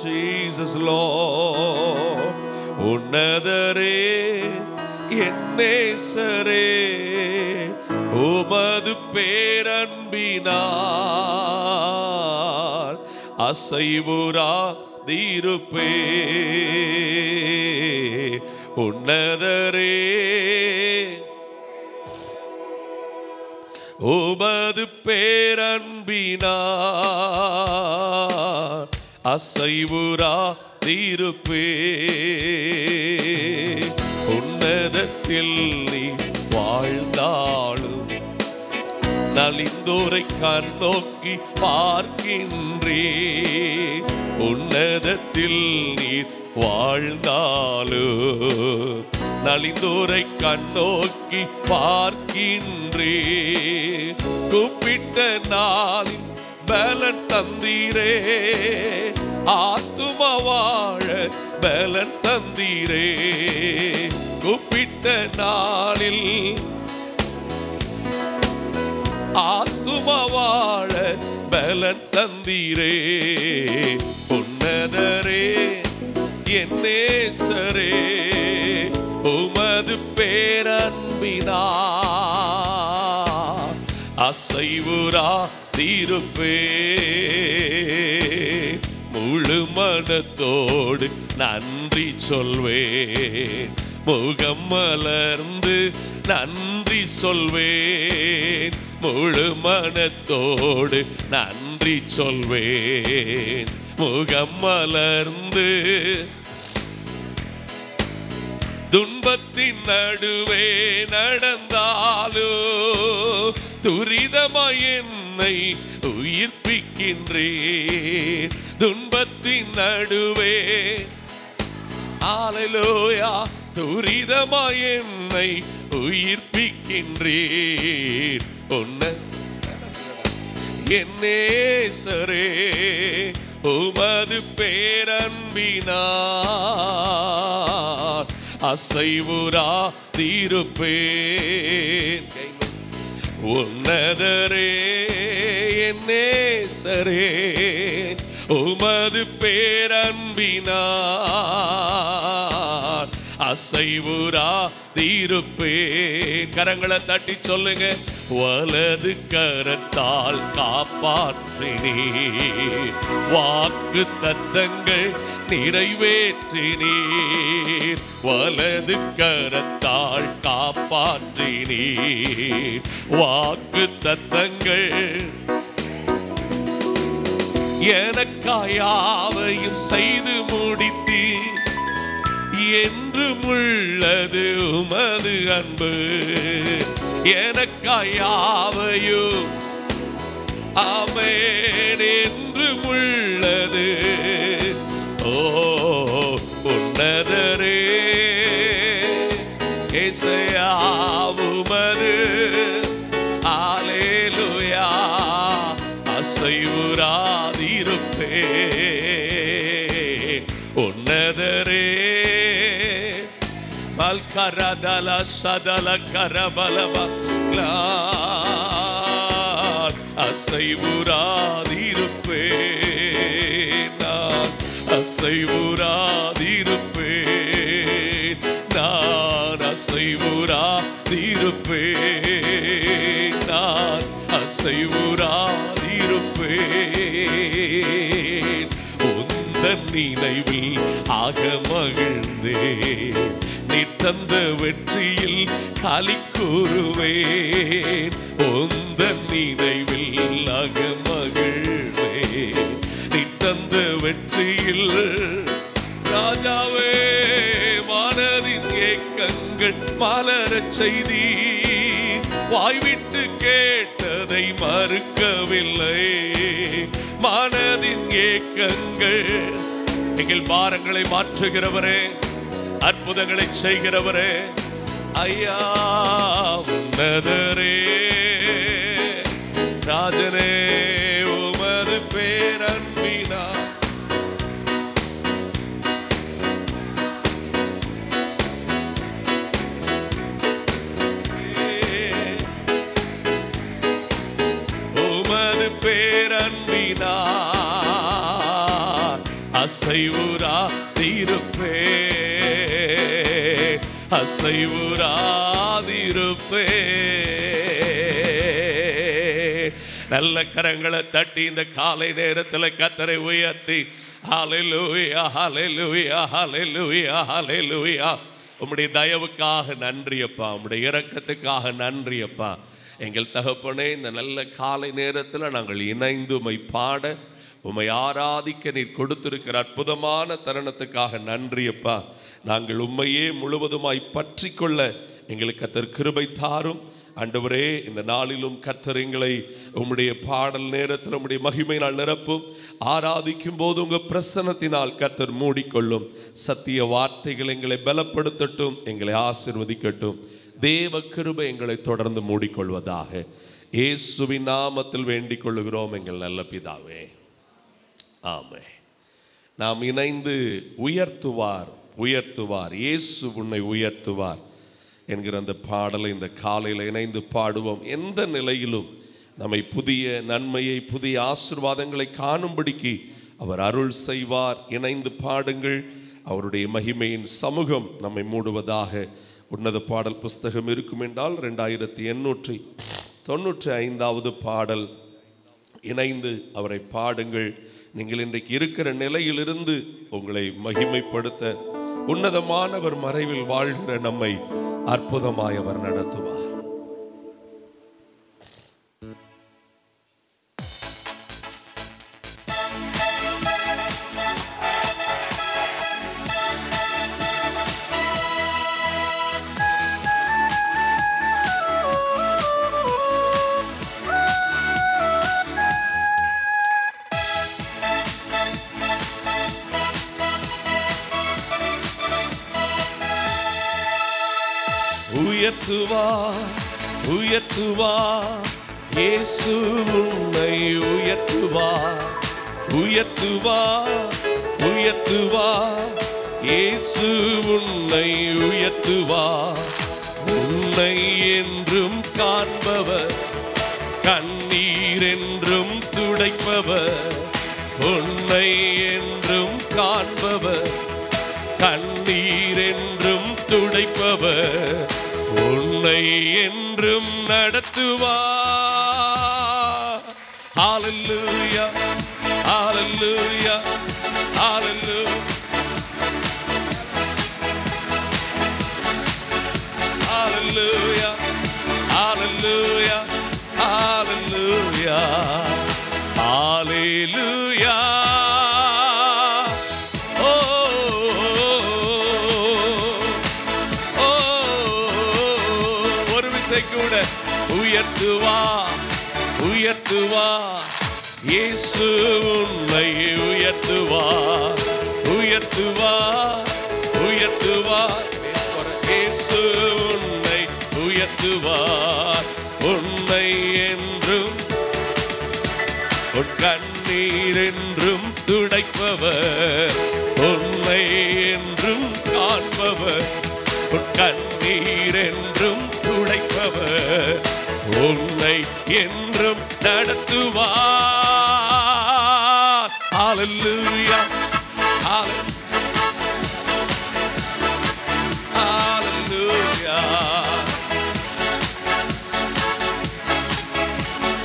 Jesus Lord. உன்னதரே என் நேசரே உமது பேரன்பினார் அசைவுறாதிருப்பே. உன்னதரே உமது பேரன்பினார் அசைவுறாதிருப்பே. உன்னதத்தில் நீ வாழ்ந்தாலும் நலிந்தோரை கண்ணோக்கி பார்க்கின்றே. உன்னதத்தில் நீ வாழ்ந்தாலும் நலிந்தோரை கண்ணோக்கி பார்க்கின்றே. கூப்பிட்ட நாளின் பலன் தந்தீரே ஆத்தும வாழ பலன் தந்தீரே. கூப்பிட்ட நாளில் ஆத்தும வாழ பலன் தந்தீரே. உன்னதரே என் நேசரே உமது பேரன்பினார் அசைவுறாதிருப்பே. முழு மனத்தோடு நன்றி சொல்வேன், முகம் மலர்ந்து நன்றி சொல்வேன். முழு மனத்தோடு நன்றி சொல்வேன், முகம் மலர்ந்து. துன்பத்தின் நடுவே நடந்தாலோ துரிதமாய் என்னை உயிர்ப்பிக்கின்றேன். துன்பத்தின் நடுவே அல்லேலூயா துரிதமாய் என்னை உயிர்ப்பிக்கின்றீர். உன்ன என் நேசரே உமது பேரன்பினார் அசைவுறாதிருப்பேன். உன்னதரே என் நேசரே உமது பேரன்பினார் அசைவுறாதிருப்பேன். கரங்களை தட்டி சொல்லுங்க. வலது கரத்தால் காப்பாற்றினீர், வாக்கு தத்தங்கள் நிறைவேற்றினீர். வலது கரத்தால் காப்பாற்றினீர், வாக்கு தத்தங்கள் எனக்காயாவையும் செய்து முடித்தீர். என்றும் உள்ளது உமது அன்பு, எனக்காயாவையும் ஆமென் என்றும் உள்ளது. ஓ உன்னதரே இயேசுவே உமது அல்லேலூயா அசைவுறாதிருப்பே. உன்னதரே மல்கரதல சதல கரபலவ அசைவுறாதிருப்பே. நான் அசைவுறாதிருப்பே, நான் அசைவுறாதிருப்பே, நான் அசைவுறாதிருப்பேன். உந்தன் நினைவில் ஆக மகிழ்ந்தேன், நீ தந்த வெற்றியில் களி கூறுவேன். உந்தன் நினைவில் ஆக மகிழ்ந்தேன், நீ தந்த வெற்றியில். ராஜாவே மனதின் ஏக்கங்கள் மலரச் செய்தி, வாய்விட்டு கேட்டதை மறுக்கவில்லை. மனதின் ஏக்கங்கள் எங்கள் பாரங்களை மாற்றுகிறவரே, அற்புதங்களை செய்கிறவரே, ஐயா உன்னதரே ராஜனே உமது பேரன்பினா உமது பேரன்பினா அசைவுறாதிருப்பே, அசைவுறாதிருப்பே. நல்ல கரங்களை தட்டி இந்த காலை நேரத்தில் கர்த்தரை உயர்த்தி ஹல்லேலூயா ஹல்லேலூயா ஹல்லேலூயா ஹல்லேலூயா. உம்முடைய தயவுக்காக நன்றி அப்பா, உம்முடைய இரக்கத்துக்காக நன்றி அப்பா. எங்கள் தகப்பனே, இந்த நல்ல காலை நேரத்தில் நாங்கள் இணைந்து உம்மை பாட, உம்மை ஆராதிக்க நீர் கொடுத்திருக்கிற அற்புதமான தருணத்துக்காக நன்றி அப்பா. நாங்கள் உம்மையே முழுவதுமாய் பற்றி கொள்ள எங்களுக்கு கர்த்தர் கிருபை தாரும் ஆண்டவரே. இந்த நாளிலும் கர்த்தர் எங்களை உம்முடைய பாடல் நேரத்தில் உம்முடைய மகிமையினால் நிரப்பும். ஆராதிக்கும் போது உங்கள் பிரசன்னத்தினால் கர்த்தர் மூடிக்கொள்ளும். சத்திய வார்த்தைகள் எங்களை பலப்படுத்தட்டும், எங்களை ஆசீர்வதிக்கட்டும். தேவ கிருபை எங்களை தொடர்ந்து மூடிக்கொள்வதாக இயேசுவின் நாமத்தில் வேண்டிக் கொள்ளுகிறோம் எங்கள் நல்ல பிதாவே, ஆமென். நாம் இணைந்து உயர்த்துவார் உயர்த்துவார் இயேசு உன்னை உயர்த்துவார் என்கிற அந்த பாடலை இந்த காலையில் இணைந்து பாடுவோம். எந்த நிலையிலும் நம்மை புதிய நன்மையை, புதிய ஆசீர்வாதங்களை காணும்படிக்கு அவர் அருள் செய்வார். இணைந்து பாடுங்கள். அவருடைய மகிமையின் சமூகம் நம்மை மூடுவதாக. உன்னத பாடல் புஸ்தகம் இருக்கும் என்றால் 2895 பாடல். இணைந்து அவரை பாடுங்கள். நீங்கள் இன்றைக்கு இருக்கிற நிலையிலிருந்து உங்களை மகிமைப்படுத்த உன்னதமானவர் மறைவில் வாழ்கிற நம்மை அற்புதமாய் அவர் நடத்துவார். உயர்த்துவார் உயர்த்துவார் இயேசு உன்னை உயர்த்துவார், உயர்த்துவார் உயர்த்துவார் இயேசு உன்னை உயர்த்துவார். உன்னை என்றும் காண்பவர், கண்ணீர் என்றும் துடைப்பவர். உன்னை என்றும் காண்பவர், கண்ணீர் என்றும் துடைப்பவர். உன்னை என்றும் நடத்துவார். ஹல்லேலூயா ஹல்லேலூயா ஹல்லேலூயா ஹல்லேலூயா ஹல்லேலூயா ஹல்லேலூயா ஹல்லேலூயா. கூட உயர்த்துவா உயர்த்துவா இயேசு உன்னை உயர்த்துவா, உயர்த்துவா உயர்த்துவா இயேசு உன்னை உயர்த்துவா. உன்னை என்றும் கண்ணீர் என்றும் துடைப்பவர். உன்னை என்றும் காண்பவர், கண்ணீர் என்றும் துடைப்பவர். உன்னை என்றும் நடத்துவார். ஹல்லேலூயா ஹல்லேலூயா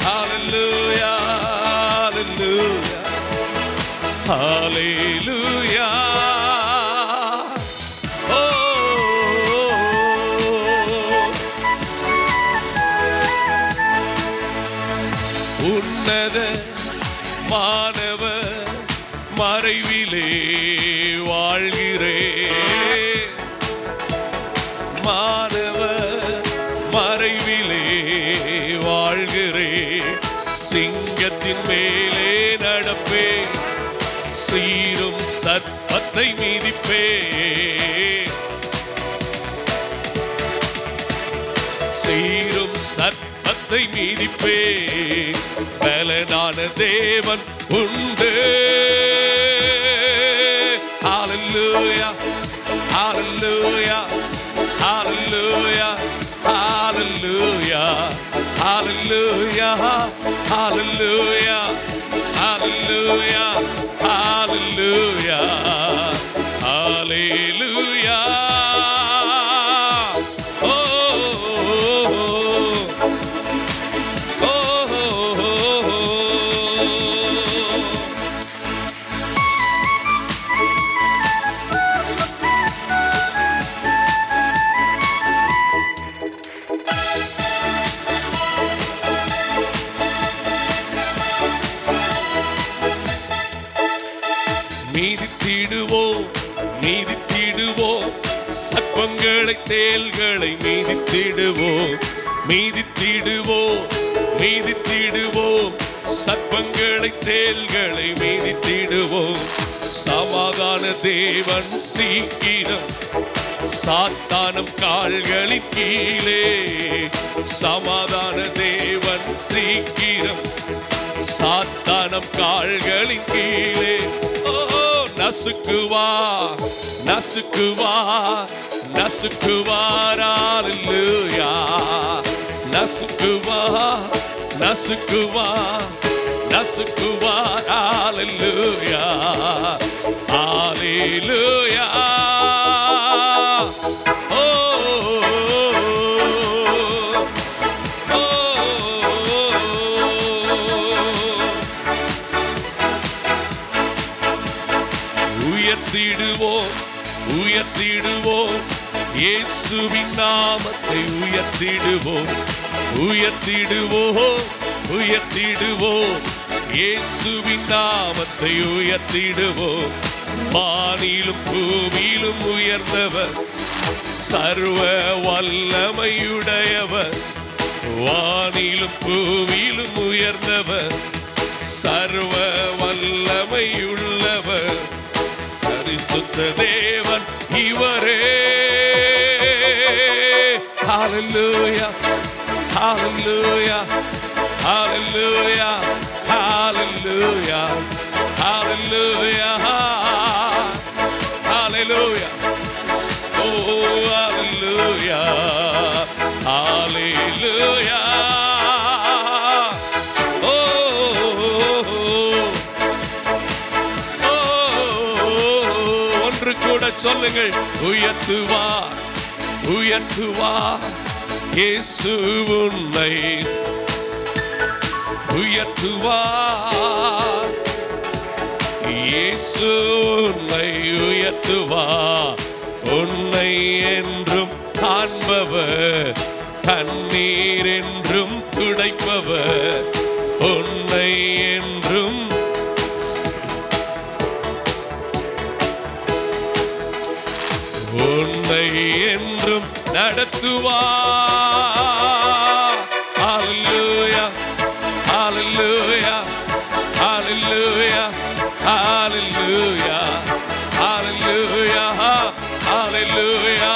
ஹல்லேலூயா ஹல்லேலூயா. உன்னத மாணவர் மறைவிலே வாழ்கிறே, மாணவர் மறைவிலே வாழ்கிறே. சிங்கத்தின் மேலே நடப்பே, சீரும் சர்ப்பத்தை மீதிப்பே. சீரும் சர்ப்பத்தை மீதிப்பே. பலனான தேவன் உண்டு. ஹல்லேலூயா ஹல்லேலூயா ஹல்லேலூயா ஹல்லேலூயா ஹல்லேலூயா ஹல்லேலூயா ஹல்லேலூயா ஹல்லேலூயா மீதித்திடுவோம் மீதித்திடுவோம் சர்ப்பங்களை தேள்களை மீதித்திடுவோம் மீதித்திடுவோம் மீதித்திடுவோம் சர்ப்பங்களை தேள்களை மீதித்திடுவோம். சமாதான தேவன் சீக்கிரம் சாத்தானம் கால்களின் கீழே சமாதான தேவன் சீக்கிரம் சாத்தானம் கால்களின் கீழே. ஓ நசுக்குவா நசுக்குவா நசுக்குவார் அல்லேலூயா நசுக்குவா நசுக்குவா நசுக்குவார் அல்லேலூயா அல்லேலூயா. உயர்த்திடுவோம் உயர்த்திடுவோம் இயேசுவின் நாமத்தை உயர்த்திடுவோம் உயர்த்திடுவோம் உயர்த்திடுவோம் இயேசுவின் நாமத்தை உயர்த்திடுவோம். வானிலும் பூமியிலும் உயர்ந்தவர் சர்வ வல்லமையுடையவர் வானிலும் பூமியிலும் உயர்ந்தவர் சர்வ வல்லமையுள்ளவர் பரிசுத்த தேவன் இவரே. ஹல்லேலூயா ஹல்லேலூயா ஹல்லேலூயா ஹல்லேலூயா ஹல்லேலூயா ஹல்லேலூயா ஓ ஹல்லேலூயா ஹல்லேலூயா கூட சொல்லுங்கள். உயர்த்துவார் உயர்த்துவார் இயேசு உன்னை உயர்த்துவார் இயேசு உன்னை உயர்த்துவார். உன்னை என்றும் காண்பவர் கண்ணீர் என்றும் துடைப்பவர் உன்னை என்றும் உன்னை என்றும் நடத்துவார். ஹல்லேலூயா ஹல்லேலூயா ஹல்லேலூயா ஹல்லேலூயா ஹல்லேலூயா ஹல்லேலூயா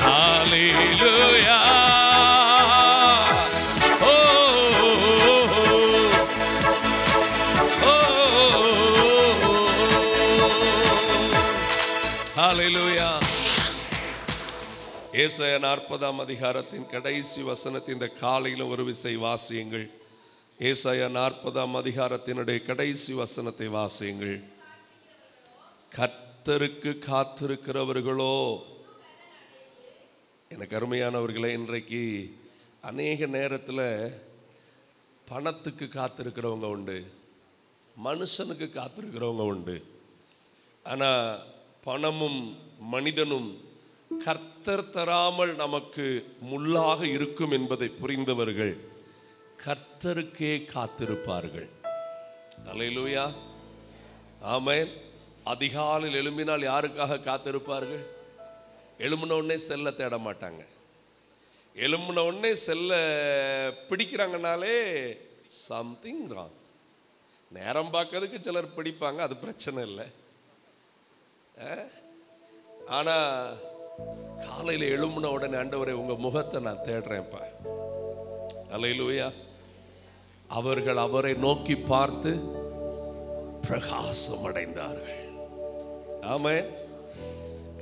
ஹல்லேலூயா ஹல்லேலூயா. ஏசாயா 40ஆம் அதிகாரத்தின் கடைசி வசனத்தின் இந்த காலையில் ஒரு விசை வாசியுங்கள். ஏசாயா 40ஆம் அதிகாரத்தினுடைய கடைசி வசனத்தை வாசியுங்கள். கர்த்தருக்கு காத்திருக்கிறவர்களோ, எனக்கு அருமையானவர்களே, இன்றைக்கு அநேக நேரத்தில் பணத்துக்கு காத்திருக்கிறவங்க உண்டு, மனுஷனுக்கு காத்திருக்கிறவங்க உண்டு. ஆனால் பணமும் மனிதனும் கர்த்தர் தராமல் நமக்கு முள்ளாக இருக்கும் என்பதை புரிந்தவர்கள் கர்த்தருக்கே காத்திருப்பார்கள். அல்லேலூயா ஆமென். அதிகாலையில் எழும்பினால் யாருக்காக காத்திருப்பார்கள்? எழும்பின உடனே செல்ல தேட மாட்டாங்க. எழும்பின உடனே செல்ல பிடிக்கிறாங்கனாலே சம்திங் ராங். நேரம் பார்க்கறதுக்கு சிலர் பிடிப்பாங்க, அது பிரச்சனை இல்லை. ஆனால் காலையில் எழும்பின உடனே ஆண்டவரே உங்க முகத்தை நான் தேடுறேன்ப்பா. அல்லேலூயா. அவர்கள் அவரை நோக்கி பார்த்து பிரகாசம் அடைந்தார்கள். ஆமென்.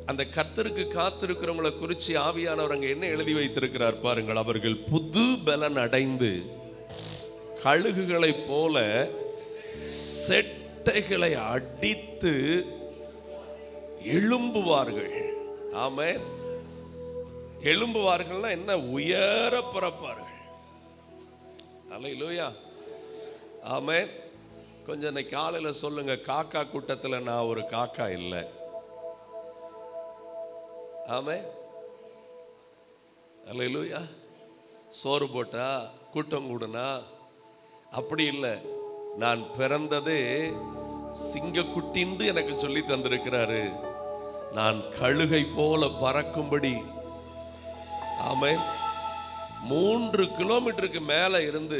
அந்த கர்த்தருக்கு காத்திருக்கிறவங்களை குறித்து ஆவியானவர் அங்கே என்ன எழுதி வைத்திருக்கிறார் பாருங்கள். அவர்கள் புது பலன் அடைந்து கழுகுகளைப் போல செட்டைகளை அடித்து எழும்புவார்கள். ஆமென். எழும்புவார்கள்னா என்ன? உயர பறப்பார்கள். அல்லேலூயா ஆமென். கொஞ்சம் இன்னைக்கு காலையில் சொல்லுங்க, காக்கா கூட்டத்தில் நான் ஒரு காக்கா இல்லை. ஆமென். அல்லேலூயா. சோறு போட்டா கூட்டம் கூடுனா அப்படி இல்லை, நான் பிறந்ததே சிங்கக்குட்டின்னு எனக்கு சொல்லி தந்திருக்கிறாரு. நான் கழுகை போல பறக்கும்படி. ஆமென். 3 கிலோமீட்டருக்கு மேல இருந்து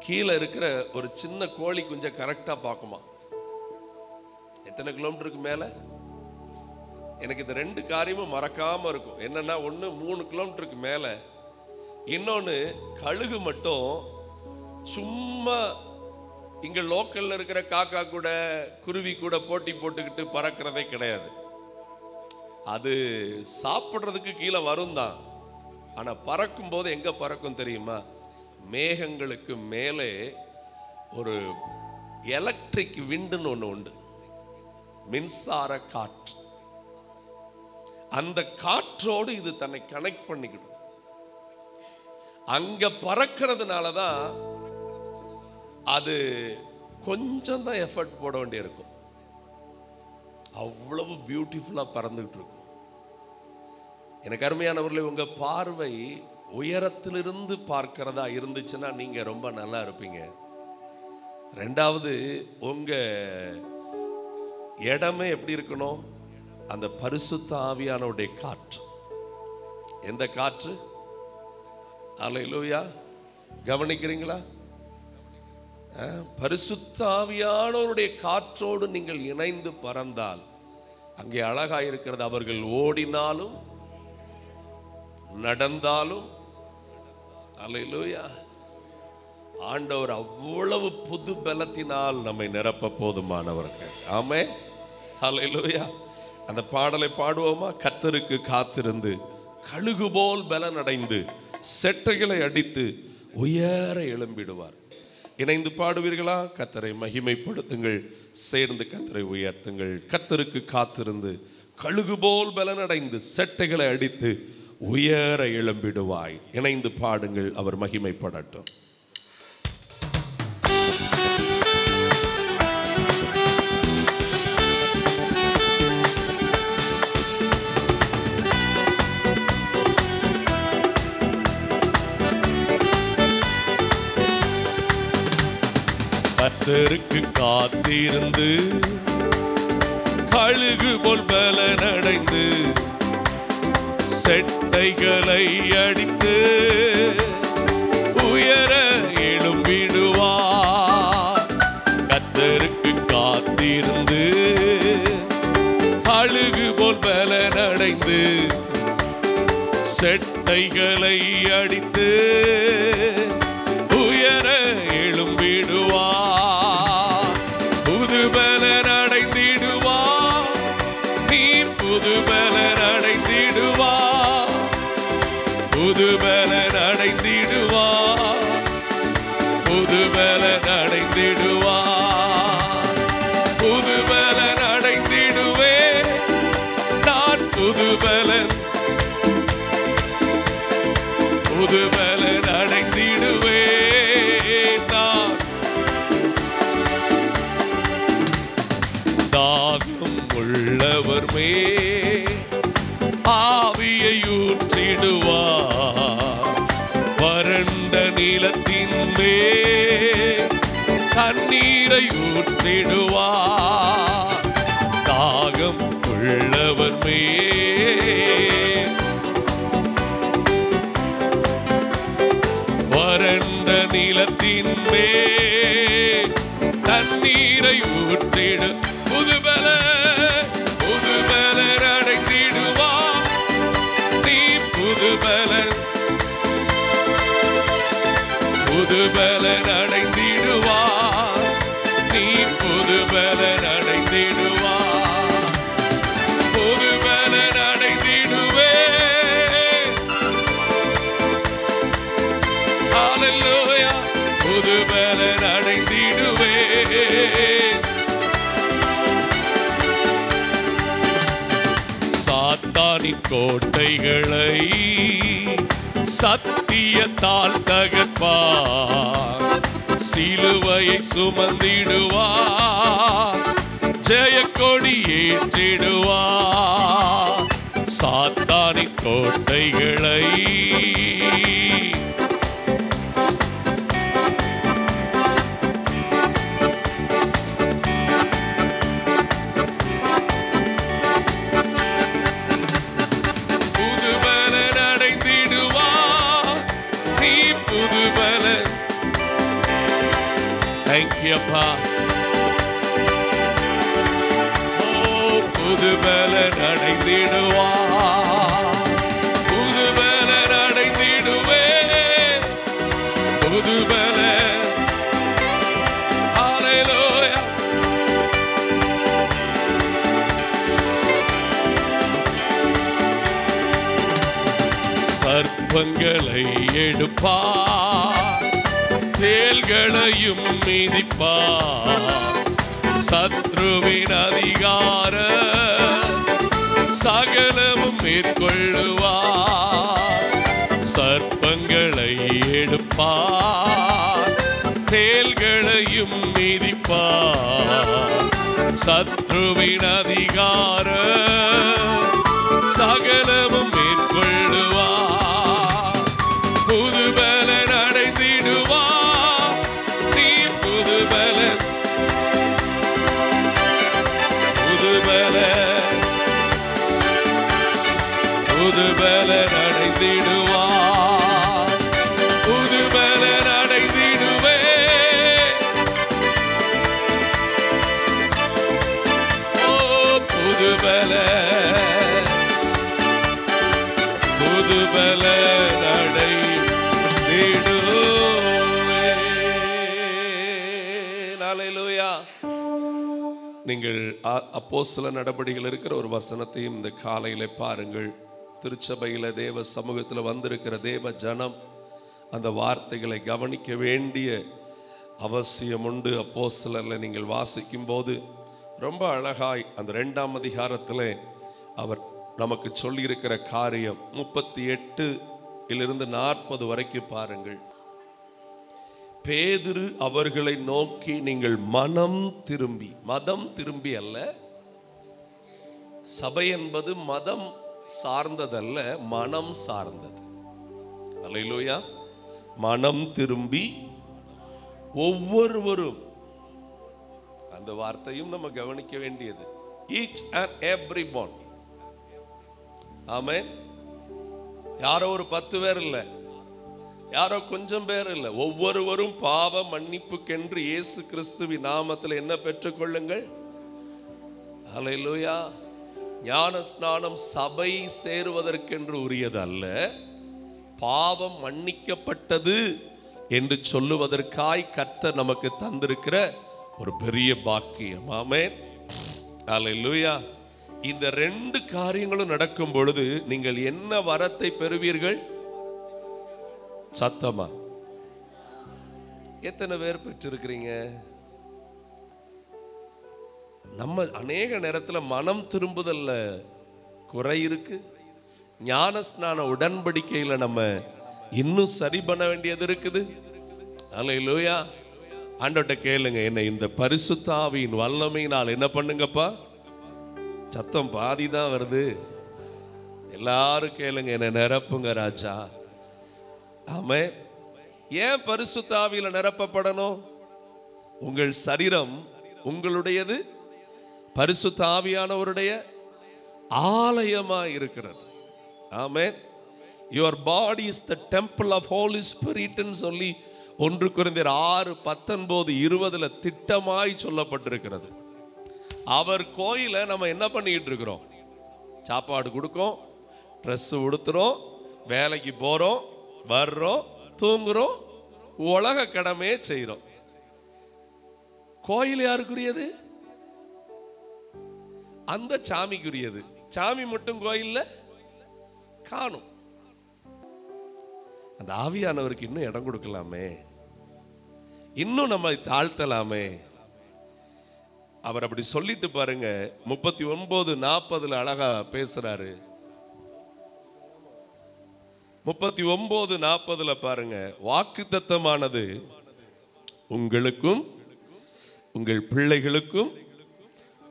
கீழே இருக்கிற ஒரு சின்ன கோழி குஞ்ச கரெக்டா பார்க்குமா. எத்தனை கிலோமீட்டருக்கு மேல? எனக்கு இந்த 2 காரியமும் மறக்காம இருக்கும். என்னன்னா, ஒன்று 3 கிலோமீட்டருக்கு மேல, இன்னொன்று கழுகு மட்டும் சும்மா இங்க லோக்கல்ல இருக்கிற காக்கா கூட குருவி கூட போட்டி போட்டுக்கிட்டு பறக்கிறதே கிடையாது. அது சாப்பிட்றதுக்கு கீழே வரும் தான். ஆனா பறக்கும் போது எங்க பறக்கும் தெரியுமா? மேகங்களுக்கு மேலே ஒரு எலக்ட்ரிக் விண்டுன்னு ஒன்று உண்டு, மின்சார காற்று. அந்த காற்றோடு இது தன்னை கனெக்ட் பண்ணிக்கிடும். அங்க பறக்கிறதுனால தான் அது கொஞ்சம் தான் எஃபர்ட் போட வேண்டியிருக்கும். அவ்வளவு பியூட்டிஃபுல்லா பறந்துகிட்டு இருக்கும். எனக்கு அருமையானவர்களே, உங்க பார்வை உயரத்திலிருந்து பார்க்கிறதா இருந்துச்சுன்னா நீங்க ரொம்ப நல்லா இருப்பீங்க. 2வது, உங்க இடமே எப்படி இருக்கணும்? அந்த பரிசுத்த ஆவியானவருடைய காற்று. எந்த காற்று? அல்லேலூயா. கவனிக்கிறீங்களா? பரிசுத்த ஆவியானவருடைய காற்றோடு நீங்கள் இணைந்து பறந்தால் அங்கே அழகாய் இருக்கிறது. அவர்கள் ஓடினாலும் நடந்தாலும், அல்லேலூயா, ஆண்டவர் அவ்வளவு புது பலத்தினால் நம்மை நிரப்ப போதுமானவர்கள். ஆமென். அல்லேலூயா. அந்த பாடலை பாடுவோமா? கர்த்தருக்கு காத்திருந்து கழுகு போல் பலன் அடைந்து செட்டைகளை அடித்து உயர எழும்பிடுவார். இணைந்து பாடுவீர்களா? கர்த்தரை மகிமைப்படுத்துங்கள், சேர்ந்து கர்த்தரை உயர்த்துங்கள். கர்த்தருக்கு காத்திருந்து கழுகு போல் பலனடைந்து செட்டைகளை அடித்து உயர எழும்பிடுவாய். இணைந்து பாடுங்கள், அவர் மகிமைப்படட்டும். கர்த்தருக்கு காத்திருந்து கழுகு போல் பலனடைந்து செட்டைகளை அடித்து உயர எழும்பிடுவார். கர்த்தருக்கு காத்திருந்து கழுகு போல் பலனடைந்து செட்டைகளை அடித்து உயர எழும்பிடுவார். புது பலன் அடைந்திடுவார். நீ புது பலன் அடைந்திடுவார். புது பலன் அடைந்திடுவார். புது பலன் அடைந்திடுவார். புது பலன் அடைந்திடுவே நான். புது பலன் புது பலன் அடைந்திடுவே நான். தாகம் உள்ளவர் மேல் ஆவியை ஊற்றிடுவார். வறண்ட நிலத்தின் மேல் தண்ணீரை ஊற்றிடுவார். தாகம் உள்ளவர் மேல் வறண்ட நிலத்தின் மேல் தண்ணீரை ஊற்றிடு. புது பலன் புது பலன் அடைந்திடுவார். நீ புது பலன் புது பலன் அடைந்திடுவார். நீ புது பலன் அடைந்திடுவார். புது பலன் அடைந்திடுவே. ஹல்லேலூயா. புது பலன் அடைந்திடுவே. சாத்தானின் கோட்டைகளை சத்தியத்தால் தகர்ப்பார். சிலுவையை சுமந்திடுவார். ஜெயக்கொடி ஏற்றிடுவார். சாத்தானின் கோட்டைகளை தேங்க்யூ அப்பா. புது பலன் அடைந்திடுவா, புது பலன் அடைந்திடுவே, புது பலன். ஹல்லேலூயா. சர்ப்பங்களை எடுப்பார், தேள்களையும் மிதிப்பார், சத்ருவின் அதிகார சகலமும் மேற்கொள்ளுவார். சர்ப்பங்களை எடுப்பார், தேள்களையும் மிதிப்பார், சத்ருவின் அதிகார சகலமும் மேற்கொள்ளுவார். புது பலன் அடைந்திடுவார், நீ புது பலன், புது பலன், புது பலன் அடைந்திடுவார், புது பலன் அடைந்திடுவே. ஓ புது பலன், புது பலன் அடைந்திடுவே. ஹல்லேலூயா. நீங்கள் அப்போஸ்தல நடபடிகள் இருக்கிற ஒரு வசனத்தையும் இந்த காலையில பாருங்கள். திருச்சபையில தேவ சமூகத்தில் வந்திருக்கிற தேவ ஜனம் அந்த வார்த்தைகளை கவனிக்க வேண்டிய அவசியம் உண்டு. அப்போஸ்தலர்ல நீங்கள் வாசிக்கும் போது ரொம்ப அழகாய் அந்த 2ஆம் அதிகாரத்தில் அவர் நமக்கு சொல்லியிருக்கிற காரியம் 38 40 வரைக்கும் பாருங்கள். பேதுரு அவர்களை நோக்கி, நீங்கள் மனம் திரும்பி அல்ல, சபை என்பது மதம் சார்ந்ததல்ல, மனம் சார்ந்தது. அல்லேலூயா. மனம் திரும்பி ஒவ்வொருவரும், அந்த வார்த்தையும் நம்ம கவனிக்க வேண்டியது. each and every one. ஆமென். யாரோ ஒரு 10 பேர் இல்ல, யாரோ கொஞ்சம் பேர் இல்ல, ஒவ்வொருவரும் பாவ மன்னிப்புக்கென்று இயேசு கிறிஸ்துவின் நாமத்தில் என்ன பெற்றுக்கொள்ளுங்கள். ஹல்லேலூயா. ஞான ஸ்நானம் சபை சேருவதற்கென்று உரியது அல்ல, பாவம் மன்னிக்கப்பட்டது என்று சொல்லுவதற்காய் கர்த்தர் நமக்கு தந்திருக்கிற ஒரு பெரிய பாக்கியம். ஆமென். ஹல்லேலூயா. இந்த 2 காரியங்களும் நடக்கும் பொழுது நீங்கள் என்ன வரத்தை பெறுவீர்கள்? சத்தமா எத்தனை பேர் பெற்றிருக்கிறீங்க? நம்ம அநேக நேரத்தில் மனம் திரும்புதல்ல குறை இருக்கு. ஞான ஸ்நான உடன்படிக்கையில் நம்ம இன்னும் சரி பண்ண வேண்டியது இருக்குது. அல்லேலூயா. ஆண்டவர்ட்ட கேளுங்க, என்ன இந்த பரிசுத்த ஆவியின் வல்லமையினால் என்ன பண்ணுங்கப்பா. சத்தம் பாதி தான் வருது. எல்லாரும் கேளுங்க, என்ன நிரப்புங்க ராஜா. ஆமென். ஏன் பரிசுத்த ஆவியில நிரப்பப்படணும்? உங்கள் சரீரம் உங்களுடையது, பரிசுத்த ஆவியானவருடைய ஆலயமா இருக்கிறது. ஆமென். Your body is the temple of Holy Spirit ன்னு சொல்லி 1 கொரிந்தியர் 6:19-20 திட்டமாய் சொல்லப்பட்டிருக்கிறது. அவர் கோயிலை நம்ம என்ன பண்ணிட்டு இருக்கிறோம்? சாப்பாடு கொடுக்கிறோம், ட்ரெஸ் உடுத்துறோம், வேலைக்கு போறோம், வர்றோம், தூங்குறோம், உலக கடமையே செய்யறோம். கோயில் யாருக்குரியது? அந்த சாமிக்குரியது. சாமி மட்டும் கோயில்ல காணும். அந்த ஆவியானவருக்கு இன்னும் இடம் கொடுக்கலாமே, இன்னும் நம்ம தாழ்த்தலாமே. அவர் அப்படி சொல்லிட்டு பாருங்க. 39:40 அழகா பேசுறாரு. 39:40 பாருங்க. வாக்குத்தத்தமானது உங்களுக்கும் உங்கள் பிள்ளைகளுக்கும்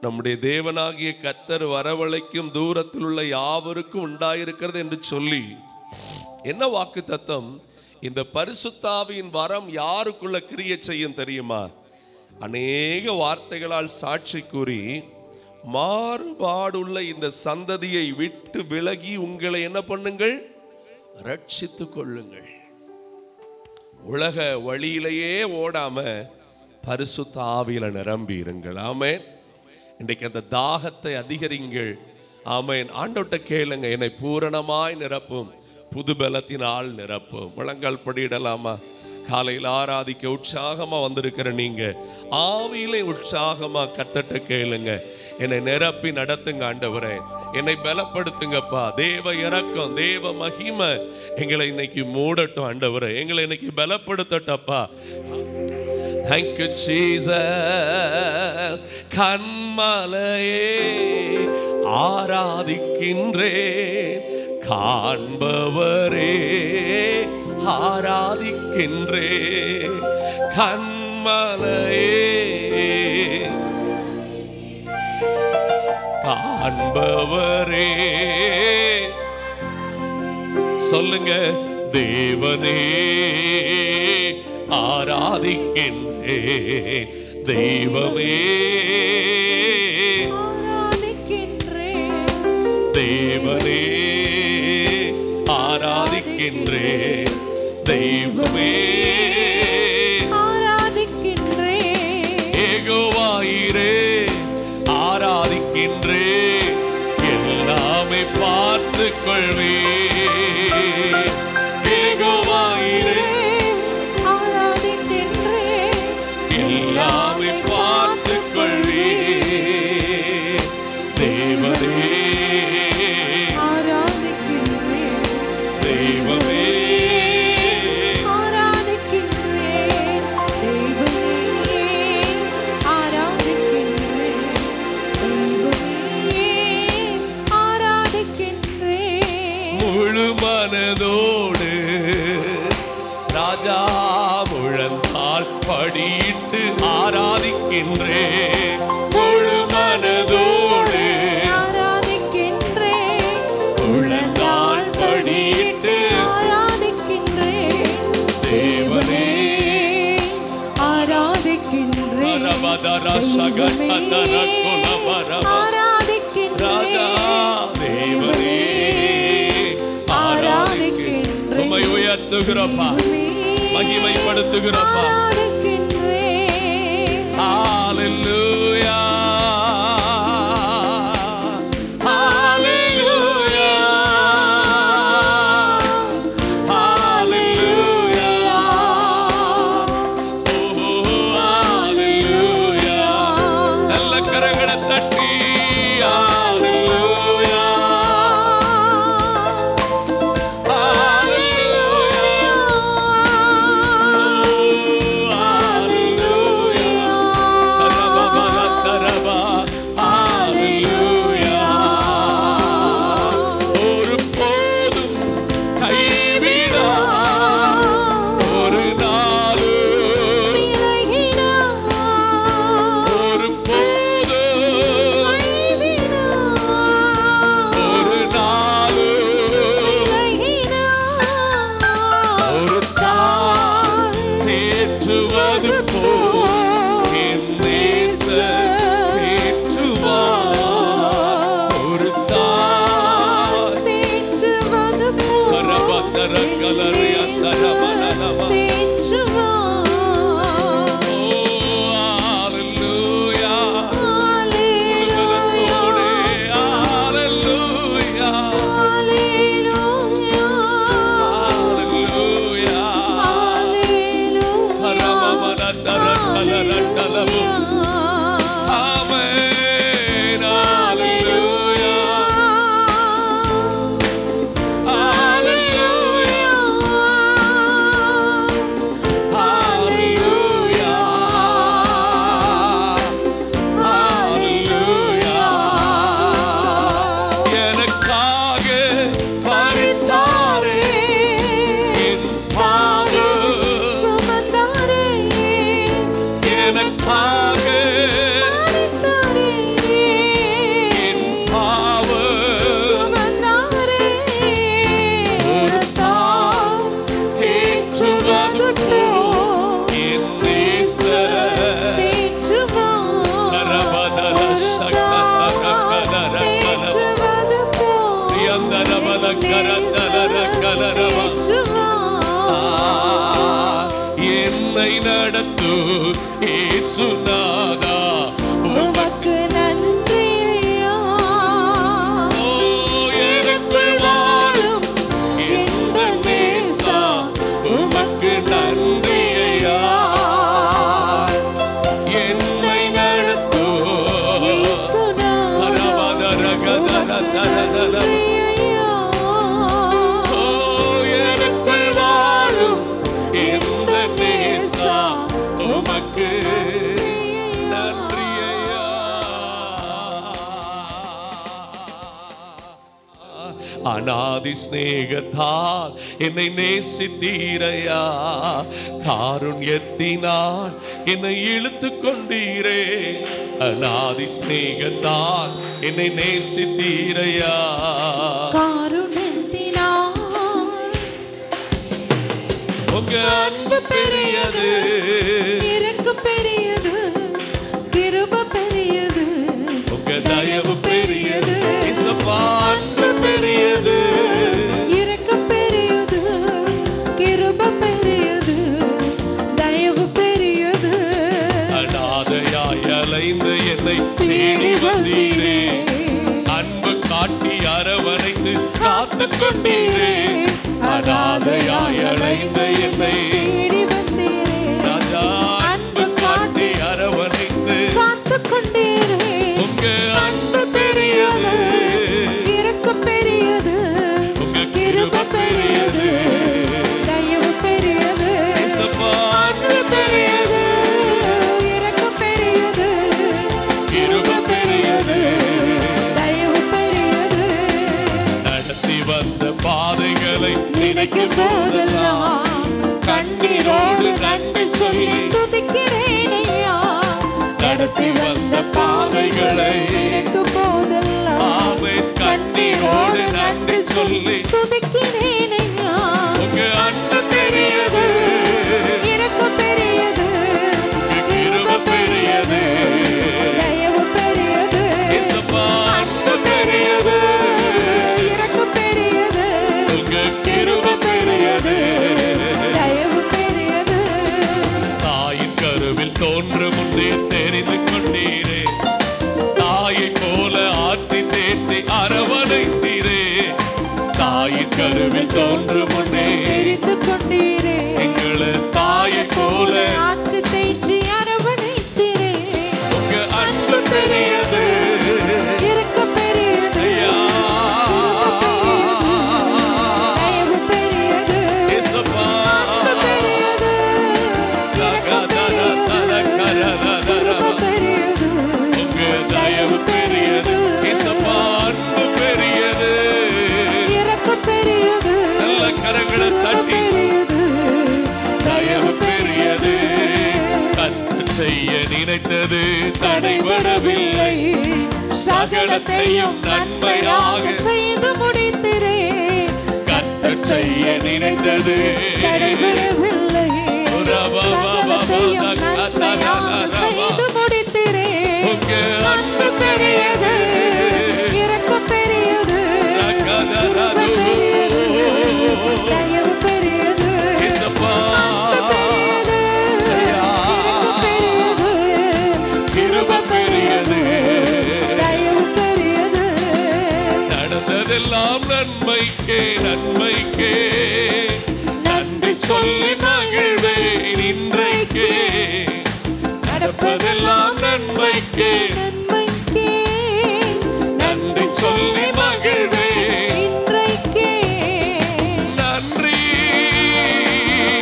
நம்முடைய தேவனாகிய கர்த்தர் வரவழைக்கும் தூரத்தில் உள்ள யாவருக்கும் உண்டாயிருக்கிறது என்று சொல்லி, என்ன வாக்குத்தத்தம்? இந்த பரிசுத்த ஆவியின் வரம் யாருக்குள்ள கிரியை செய்யும் தெரியுமா? அநேக வார்த்தைகளால் சாட்சி கூறி மாறுபாடுள்ள இந்த சந்ததியை விட்டு விலகி உங்களை என்ன பண்ணுங்கள்? ரட்சித்துக் கொள்ளுங்கள். உலக வழியிலேயே ஓடாம பரிசுத்த ஆவியில நிரம்பி இருங்கள். ஆமென். இன்றைக்கு அந்த தாகத்தை அதிகரிங்கள். ஆமென். ஆண்டவர்ட்ட கேளுங்க, என்னை பூரணமாய் நிரப்பும், புது பலத்தினால் நிரப்பும். முழங்கால் படியிடலாமா? காலையில் ஆராதிக்க உற்சாகமா வந்திருக்கிற நீங்க ஆவியிலே உற்சாகமா கர்த்தர்ட்ட கேளுங்க, என்னை நிரப்பி நடத்துங்க ஆண்டவரே, என்னை பலப்படுத்துங்கப்பா. தேவ இரக்கம், தேவ மகிமை எங்களை இன்னைக்கு மூடட்டும் ஆண்டவரே, எங்களை இன்னைக்கு பலப்படுத்தட்டப்பா. Thank you Jesus. கண்மலையே ஆராதிக்கின்றேன், காண்பவரே ஆராதிக்கின்றேன். கண்மலையே காண்பவரே, சொல்லுங்க, தேவனே ஆராதிக்கின்றேன், தெய்வமே தேவனே ஆராதிக்கின்றேன், தெய்வமே ஏகோவாயிரே ஆராதிக்கின்றேன், எல்லாமே பார்த்து கொள்வே. ஏகோவாயிரே எல்லாமே பார்த்து கொள்வே. தேவனே தெய்வமே முழு மனதோடு ராஜா முழந்தால் படியிட்டு ஆராதிக்கின்றேன். முழு மனதோடு முழந்தால் படியிட்டு தேவனே ஆராதிக்கின்றேன். ராஜா தேவனே ஆராதிக்கின்றேன். உம்மை உயர்த்துகிறோம்ப்பா, மகிமைப்படுத்துகிறோம்ப்பா. ஹalleluya ஹalleluya ஹalleluya ஓ ஹalleluya. நல்ல கரங்களை தட்டி ஹalleluya என்னை நட நடத்தும் இயேசுநாதா உமக்கு நன்றி ஐயா. எனக்குள் வாழும் எந்த நேசா உமக்கு நன்றி ஐயா. என்னை நடத்தும் எனக்குள் வாழும் எந்த நேசா உமக்கு நன்றி ஐயா. அநாதி ஸ்நேகத்தால் என்னை நேசித்தீரையா. காருண்யத்தினால் என்னை இழுத்து கொண்டீரே. அநாதி ஸ்நேகத்தால் என்னை நேசித்தீரையா. காருண்யத்தினால் உங்க அன்பு பெரியது, இரக்கம் பெரியது, கிருபை பெரியது, உங்க தயவு பெரியது. இயேசுவா அன்பு பெரியது, இரக்கம் பெரியது, கிருபை பெரியது, தயவு பெரியது. அநாதையாய் அலைந்து என்னை தேடி வந்தீரே. அன்பு காட்டி அரவணைத்து காத்து கொண்டீரே. அநாதையாய் அலைந்து என்னை தேடி வந்தீரே. ராஜா அன்பு காட்டி அரவணைத்து காத்து கொண்டீரே. உங்க அன்பு பெரியது, இரக்கம் பெரியது, உங்க கிருபை பெரியது, தயவு பெரியது. இயேசுவா அன்பு பெரியது, இரக்கம் பெரியது, கிருபை பெரியது. தயவு பெரியது. நடத்தி வந்த பாதைகளை நினைக்கும் போதெல்லாம் போதெல்லாம் கண்ணீரோடு நன்றி சொல்லி துதிக்கிறேன் ஐயா. நடத்தி வந்த பாதைகளை நினைக்கும் போதெல்லாம் ஆமென் கண்ணீரோடு நன்றி சொல்லி துதிக்கிறேன் ஐயா. உங்க அன்பு பெரியது, இரக்கம் பெரியது, கிருபை பெரியது. தயவு பெரியது. இயேசுவா அன்பு பெரியது, இரக்கம் பெரியது, உங்க கிருபை பெரியது. தயவு பெரியது. தாயின் கருவில் தோன்று முன்னே தெரிந்து கொண்டீரே. தாயை போல ஆற்றி தேற்றி அரவணைத்தீரே. தாயின் கருவில் தோன்று முன்னே தெரிந்து கொண்டீரே. எங்களை தாயை போல ஆற்று தேற்றி அரவணைத்தீரே. உங்க அன்பு பெரியது இரக்கம் பெரியது, ஐயா. தயவு பெரியது, இயேசுவா அன்பு பெரியது, இரக்கம் பெரியது, கிருபை பெரியது, உங்க தயவு பெரியது. இயேசுவா அன்பு பெரியது. இரக்கம் பெரியது, நல்ல கரங்களை தட்டி பெரியது, தயவு பெரியது. கர்த்தர் செய்ய நினைத்தது தடைபடவில்லை. சகலத்தையும் நன்மையாக செய்து முடித்திரே. கர்த்தர் செய்ய நினைத்தது தடைபடவில்லை. சகலத்தையும் நன்மையாக செய்து முடித்திரே. உங்க அன்பு பெரியது, இரக்கம் பெரியது, கிருபை பெரியது, தயவு பெரியது, இயேசுவா அன்பு பெரியது, இரக்கம் பெரியது, கிருபை பெரியது. தயவு பெரியது. நடந்ததெல்லாம் நன்மைக்கே, நன்மைக்கே நன்றி சொல்லி மகிழ்வேன் இன்றைக்கே. நடப்பதெல்லாம் நன்மைக்கே, நன்மைக்கே நன்றி சொல்லி மகிழ்வேன் இன்றைக்கே. நன்றி.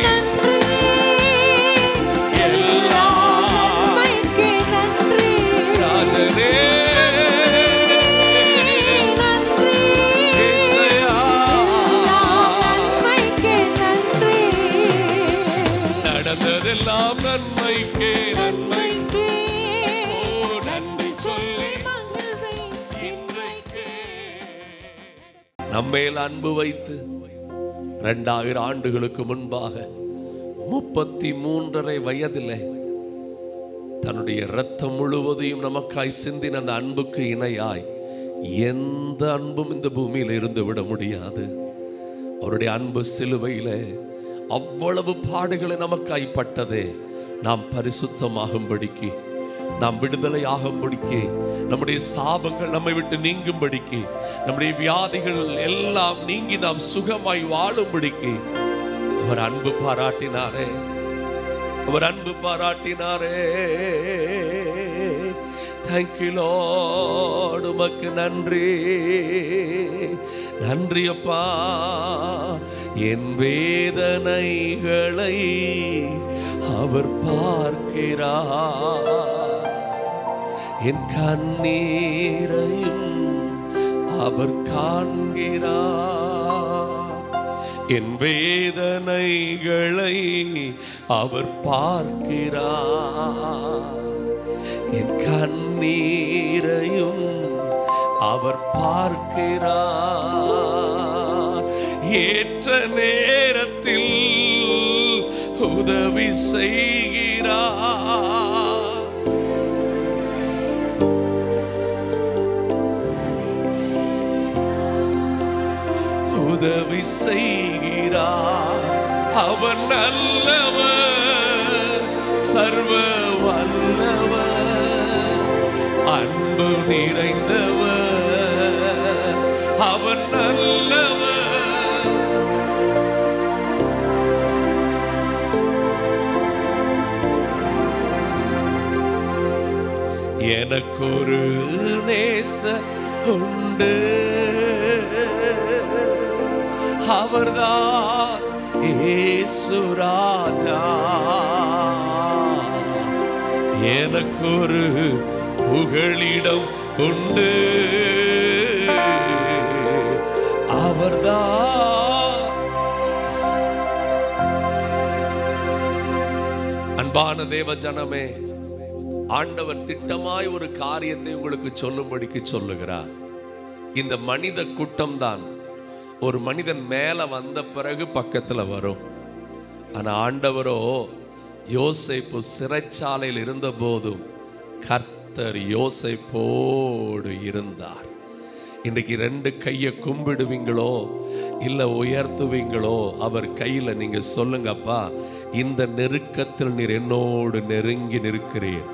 நன்றி எல்லாம் நன்மைக்கே நன்றி. ராஜனே நன்றி இயேசையா. நன்மைக்கே நன்றி. நடந்ததெல்லாம் நன்மைக்கே, நன்மைக்கே. ஓ நன்றி சொல்லி மகிழ்வேன் இன்றைக்கே. நம்மேல் அன்பு வைத்து 2000 ஆண்டுகளுக்கு முன்பாக 33.5 வயதிலே தன்னுடைய இரத்தம் முழுவதையும் நமக்காய் சிந்தின அந்த அன்புக்கு இணையாய் எந்த அன்பும் இந்த பூமியில் இருந்து விட முடியாது. அவருடைய அன்பு சிலுவையிலே அவ்வளவு பாடுகளை நமக்காய் பட்டதே. நாம் பரிசுத்தமாகும்படிக்கு, நாம் விடுதலை ஆகும்படிக்கு, நம்முடைய சாபங்கள் நம்மை விட்டு நீங்கும்படிக்கு, நம்முடைய வியாதிகள் எல்லாம் நீங்கி நாம் சுகமாய் வாழும்படிக்கு அவர் அன்பு பாராட்டினாரே, அவர் அன்பு பாராட்டினாரே. தேங்க்யூ லார்ட், உமக்கு நன்றி, நன்றி அப்பா. என் வேதனைகளை அவர் பார்க்கிறார், என் கண்ணீரையும் அவர் காண்கிறார். என் வேதனைகளை அவர் பார்க்கிறார், என் கண்ணீரையும் அவர் பார்க்கிறார். ஏற்ற நேரத்தில் உதவி செய்கிறார். உதவி செய்கிறார். அவர் நல்லவர், சர்வ வல்லவர், அன்பு நிறைந்தவர். அவர் நல்லவர். எனக்கொரு நேச உண்டு, அவர்தான் இயேசு ராஜா. எனக்கொரு புகழிடம் உண்டு, அவர்தான். அன்பான தேவ ஜனமே, ஆண்டவர் திட்டமாய் ஒரு காரியத்தை உங்களுக்கு சொல்லும்படிக்கு சொல்லுகிறார். இந்த மனித கூட்டம் தான் ஒரு மனிதன் மேல வந்த பிறகு பக்கத்துல வரும். ஆனா ஆண்டவரோ யோசேப்பு சிறைச்சாலையில் இருந்த போதும் கர்த்தர் யோசேப்போடு இருந்தார். இன்னைக்கு 2 கையை கும்பிடுவீங்களோ இல்ல உயர்த்துவீங்களோ அவர் கையில நீங்க சொல்லுங்கப்பா, இந்த நெருக்கத்தில் நீர் என்னோடு நெருங்கி நிற்கிறீர்.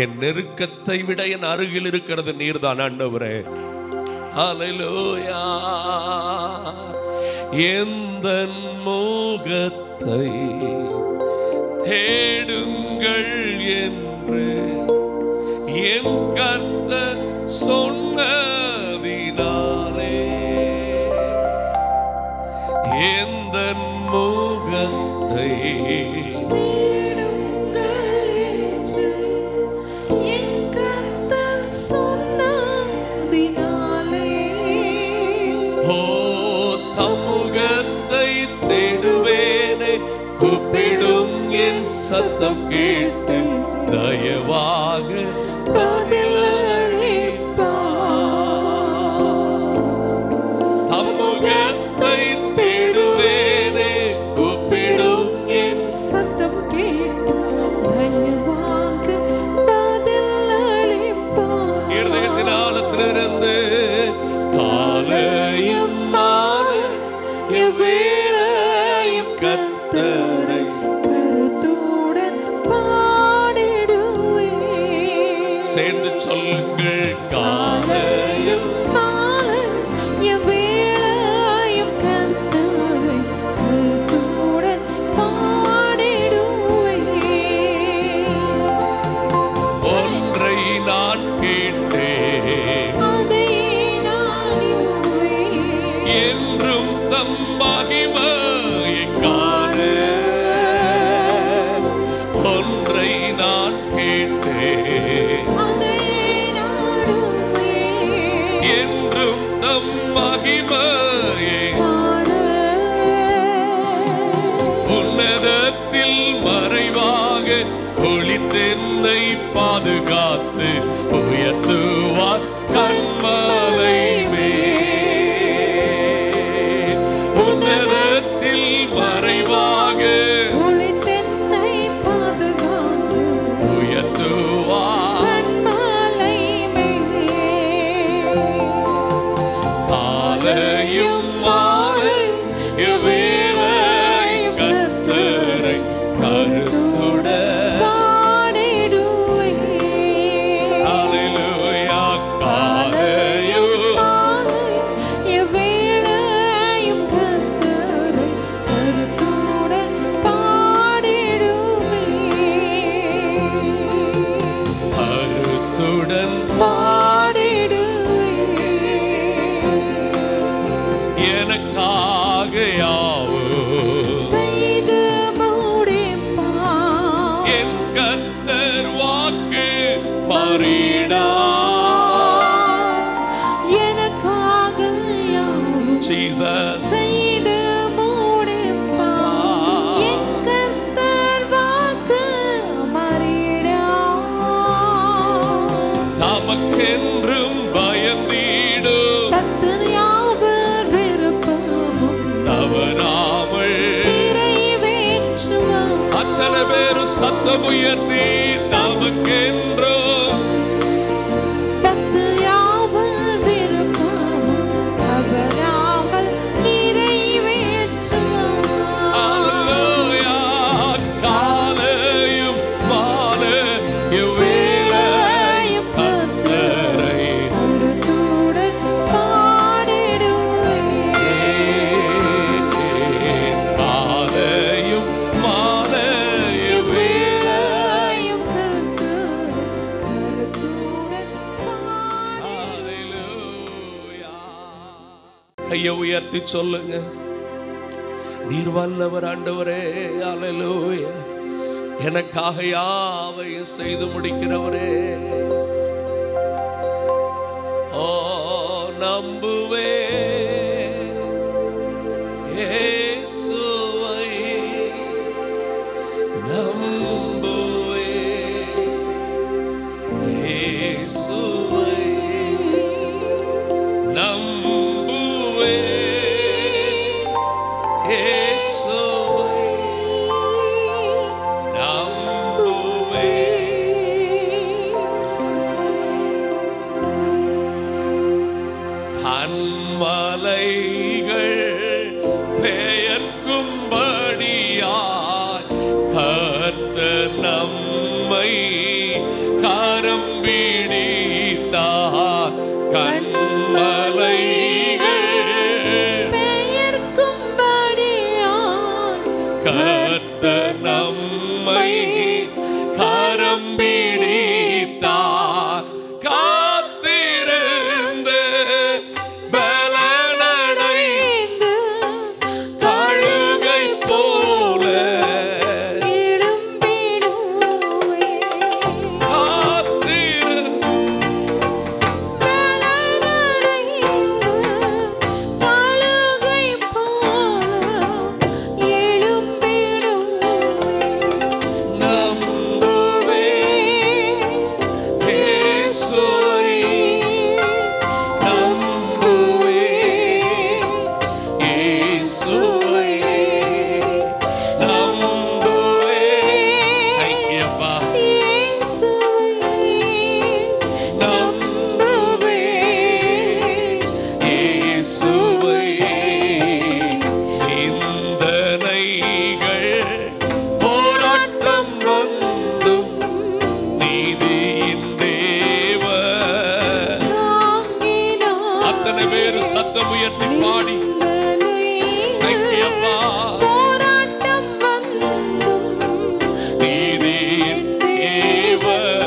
என் நெருக்கத்தை விட என் அருகில் இருக்கிறது நீர்தான் ஆண்டவரே. ஹல்லேலூயா. எந்தன் முகத்தை தேடுங்கள் என்று என் கர்த்தர் சொன்னதினாலே, எந்தன் முகத்தை கூப்பிடும் என் சத்தம் கேட்டு தயவாக முகத்தை தேடுவேனே, கூப்பிடும் என் சத்தம் கேட்டு தயவாக பதில் அளிப்பார். இருதயத்தின் ஆழத்திலிருந்து காலையும் மாலையும் வேளையும் கர்த்தரை கருத்துடன் பாடிடுவே. சேர்ந்து சொல்லுங்கள், காலையும் மாலையும் வேளையும் கர்த்தரை கருத்துடன் பாடிடுவே. ஒன்றை நான் கேட்டேன், அதை நாடிடுவேன், என்றும் தம் மகிமையை காண. ஒன்றை நான் கேட்டேன், அதை நாடுவேன், என்றும் தம் மகிமையை காண. உன்னதத்தில் மறைவாக ஒளித்தென்னை பாதுகாத்து உயர்த்துவார் கண்மலை மேல். உன்னதத்தில் மறைவாக ஒளித்தென்னை பாதுகாத்து உயர்த்துவார் கண்மலை மேல். காலையும் மாலையும் வேளையும் கர்த்தரை கருத்துடன் என் கர்த்தர் வாக்கு மாறிடா. எனக்காக யாவும் ஜீசஸ் செய்து முடிப்பார். என் கர்த்தர் வாக்கு மாறிடா. நமக்கென்றும் பயந்தீடும் கர்த்தர் யாவர் விருப்பமும் தவறாமல் நிறைவேற்றுவார். அத்தனை பேரும் சத்தம் உயர்த்தி நமக்கென்றும் கர்த்தர் யாவர் விருப்பமும் தவறாமல் நிறைவேற்றுவார். அல்லேலூயா. காலையும் மாலையும் வேளையும் கர்த்தரை கருத்துடன் பாடிடுவேன். காலையும் மாலையும் வேளையும் கருத்துடன் அல்லேலூயா. கையை உயர்த்தி சொல்லுங்க, நீர் வல்லவர் ஆண்டவரே. அல்லேலூயா. எனக்காக யாவையும் செய்து முடிக்கிறவரே. ஓ நம்புவே இயேசுவை நம்புவே இயேசுவை நம்புவே இயேசுவை நம்புவே. கண்மலைகள் பெயர்க்கும்படியாய் கர்த்தர் நம்மை கரம் பிடித்தார். கண்மலைகள் பெயர்க்கும்படியாய் கர்த்தர் நம்மை கரம் பிடித்தார். காத்திருந்து பலனடைந்து கழுகை போல எழும்பிடுவேன். காத்திருந்து கழுகை போல எழும்பிடுவேன். நம்புவே இயேசுவை நம்புவே இயேசுவை நம்புவே. ஐயப்பா நம்புவே இயேசுவை. நிந்தனைகள் போராட்டம் வந்தும் நீதியின் தேவன். அத்தனை பேரு சத்தம் உயர்த்தி பாடி ஐயப்பா போராட்டம் வந்தும் நீதியின் தேவன்.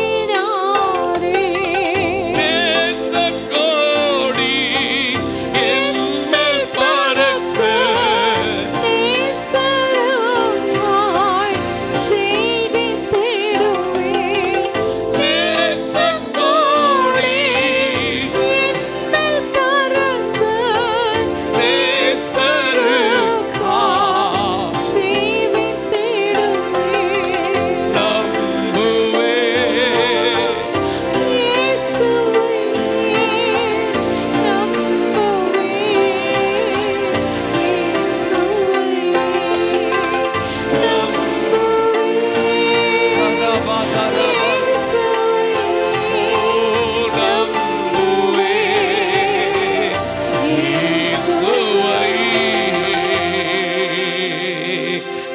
தாங்கினாரே. நேசக்கோடி என்மேல் பறக்க நேசமாய் ஜீவித்திடுவேன். நேசக்கோடி என்னில் பறக்க நேசருக்கா ஜீவித்திடுவேன். நம்புவே இயேசுவை நம்புவேன். இயேசுவை நம்புவேன். ரபாதரபா. நம்புவே இயேசுவை.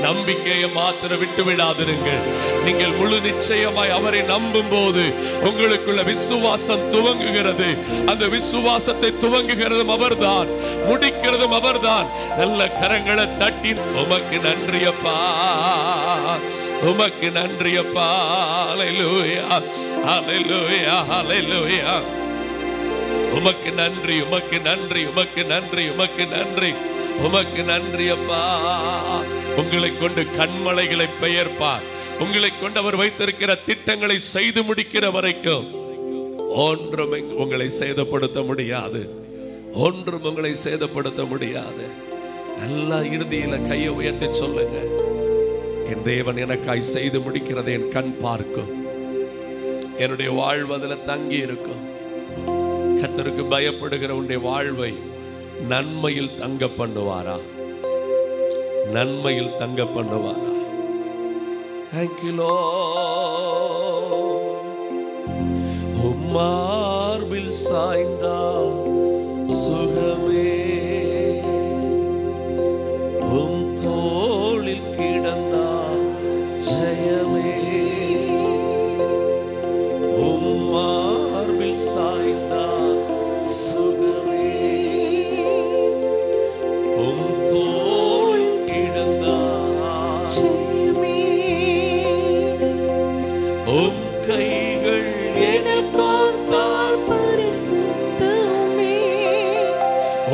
நம்பிக்கையை மாத்திர விட்டு விடாதிருங்கள். நீங்கள் முழு நிச்சயமாய் அவரை நம்பும் போது உங்களுக்குள்ள விசுவாசம் துவங்குகிறது. அந்த விசுவாசத்தை துவங்குகிறதும் அவர்தான், முடிக்கிறதும் அவர்தான். நல்ல கரங்களை தட்டி உமக்கு நன்றியப்பா, உமக்கு நன்றியப்பா. ஹல்லேலூயா ஹல்லேலூயா ஹல்லேலூயா. உமக்கு நன்றி, உமக்கு நன்றி, உமக்கு நன்றி, உமக்கு நன்றி, உமக்கு நன்றி அப்பா. உங்களை கொண்டு கண்மலைகளை பெயர்ப்பார். உங்களை கொண்டு அவர் வைத்திருக்கிற திட்டங்களை செய்து முடிக்கிற வரைக்கும் ஒன்றும் உங்களை சேதப்படுத்த முடியாது. ஒன்றும் உங்களை சேதப்படுத்த முடியாது. நல்லா இறுதியில கையை உயர்த்தி சொல்லுங்க, என் தேவன் எனக்காய் செய்து முடிக்கிறதை என் கண் பார்க்கும். என்னுடைய வாழ்வு அதில் தங்கி இருக்கும். கர்த்தருக்கு பயப்படுகிற உன்னுடைய வாழ்வை நன்மையில் தங்க பண்ணுவாரா? நன்மையில் தங்க பண்ணுவாரா? Thank you Lord. மார்பில் சாய்ந்தா சுகமே, தோளில் கிடந்தா ஜெயமே. மார்பில் சாய்ந்தா சுகமே, தோளில் கிடந்தா ஜெயமே. கைகள் எனக் கோர்த்தால் பரிசுத்தமே,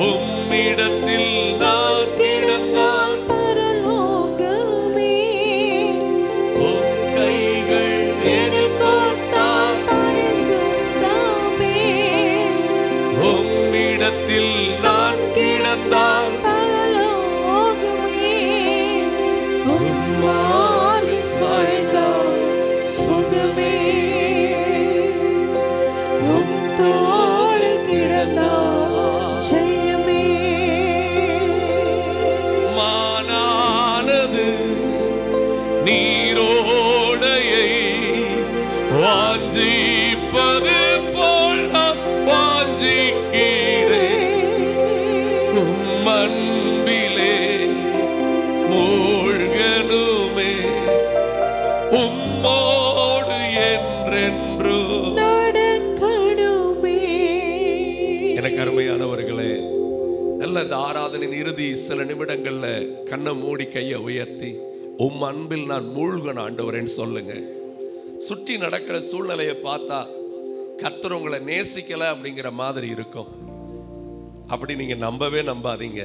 உம்மிடத்தில் நான் கிடந்தால் பரலோகமே. கைகள் எனக் கோர்த்தால் பரிசுத்தமே, உம்மிடத்தில் நான் கிடந்தால் பரலோகமே. உம்மார்பில் சாய்ந்தால் சுகமே, தோளில் கிடந்தா ஜெயமே. மானானது நீரோடையை வாஞ்சிப்பது போல் நான் வாஞ்சிக்கிறேன். அன்பிலே மூழ்கனுமே, உம்மோடு என்றென்று நடக்கணுமே. எனக்கு அருமையானவர்களே, நல்ல இந்த ஆராதனையின் இறுதி சில நிமிடங்கள்ல கண்ணை மூடி கையை உயர்த்தி உம் அன்பில் நான் மூழ்கணும் ஆண்டவரேன்னு சொல்லுங்க. சுற்றி நடக்கிற சூழ்நிலையை பார்த்தா கர்த்தர் உங்களை நேசிக்கல அப்படிங்கிற மாதிரி இருக்கும். அப்படி நீங்க நம்பவே நம்பாதீங்க.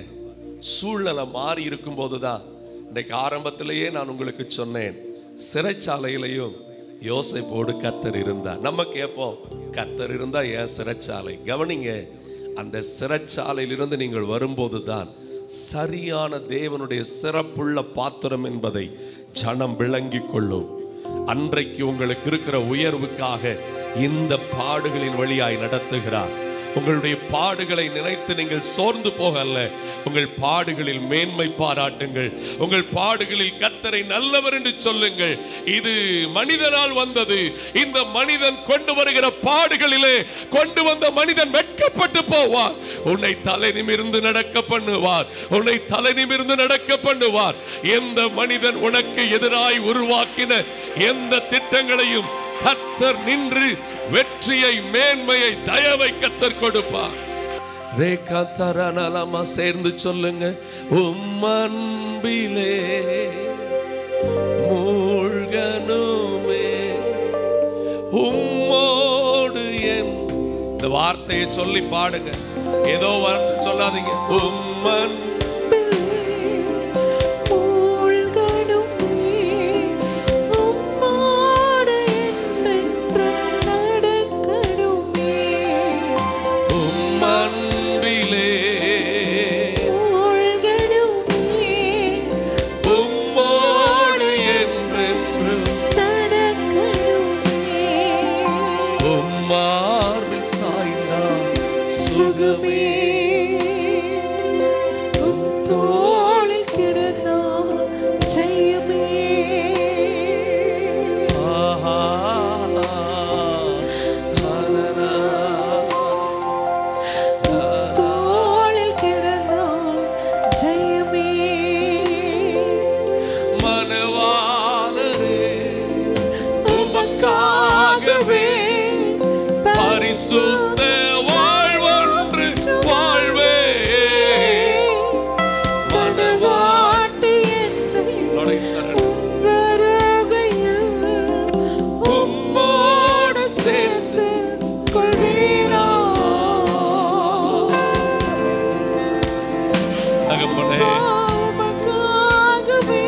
சூழ்நிலை மாறி இருக்கும் போதுதான், இன்றைக்கு ஆரம்பத்திலேயே நான் உங்களுக்கு சொன்னேன், சிறைச்சாலையிலையும் யோசேப்போடு கர்த்தர் இருந்தார். நம்ம கேட்போம், கர்த்தர் இருந்தா ஏன் சிறைச்சாலை? கவனிங்க, அந்த சிறைச்சாலையிலிருந்து நீங்கள் வரும்போது தான் சரியான தேவனுடைய சிறப்புள்ள பாத்திரம் என்பதை ஜனம் விளங்கிக் கொள்ளும். அன்றைக்கு உங்களுக்கு இருக்கிற உயர்வுக்காக இந்த பாடுகளின் வழியாய் நடத்துகிறார். உங்களுடைய பாடுகளை நினைத்து நீங்கள் சோர்ந்து போகல்ல, உங்கள் பாடுகளில் மேன்மை பாராட்டுங்கள். உங்கள் பாடுகளில் கர்த்தரை நல்லவர் என்று சொல்லுங்கள். இது மனிதனால் வந்தது. இந்த மனிதன் கொண்டு வருகிற பாடுகளிலே கொண்டு வந்த மனிதன் வெட்கப்பட்டு போவார். உன்னை தலை நிமிர்ந்து நடக்க பண்ணுவார். உன்னை தலை நிமிர்ந்து நடக்க பண்ணுவார். எந்த மனிதன் உனக்கு எதிராய் உருவாக்கின எந்த திட்டங்களையும் கர்த்தர் நின்று வெற்றியை, மேன்மையை, தயவை கர்த்தர் கொடுப்பார். ரேகா தரனலமா சேர்ந்து சொல்லுங்க, உம் அன்பிலே மூழ்கனுமே, உம்மோடு என். இந்த வார்த்தையை சொல்லி பாடுங்க, ஏதோ வார்த்தை சொல்லாதீங்க. உம் அன்பிலே பரிசுத்த வாழ்வொன்று வாழ்வே. மனவாட்டி உம்மோடு சேர்த்து கொள்வீரா. தகப்பனே, உமக்காகவே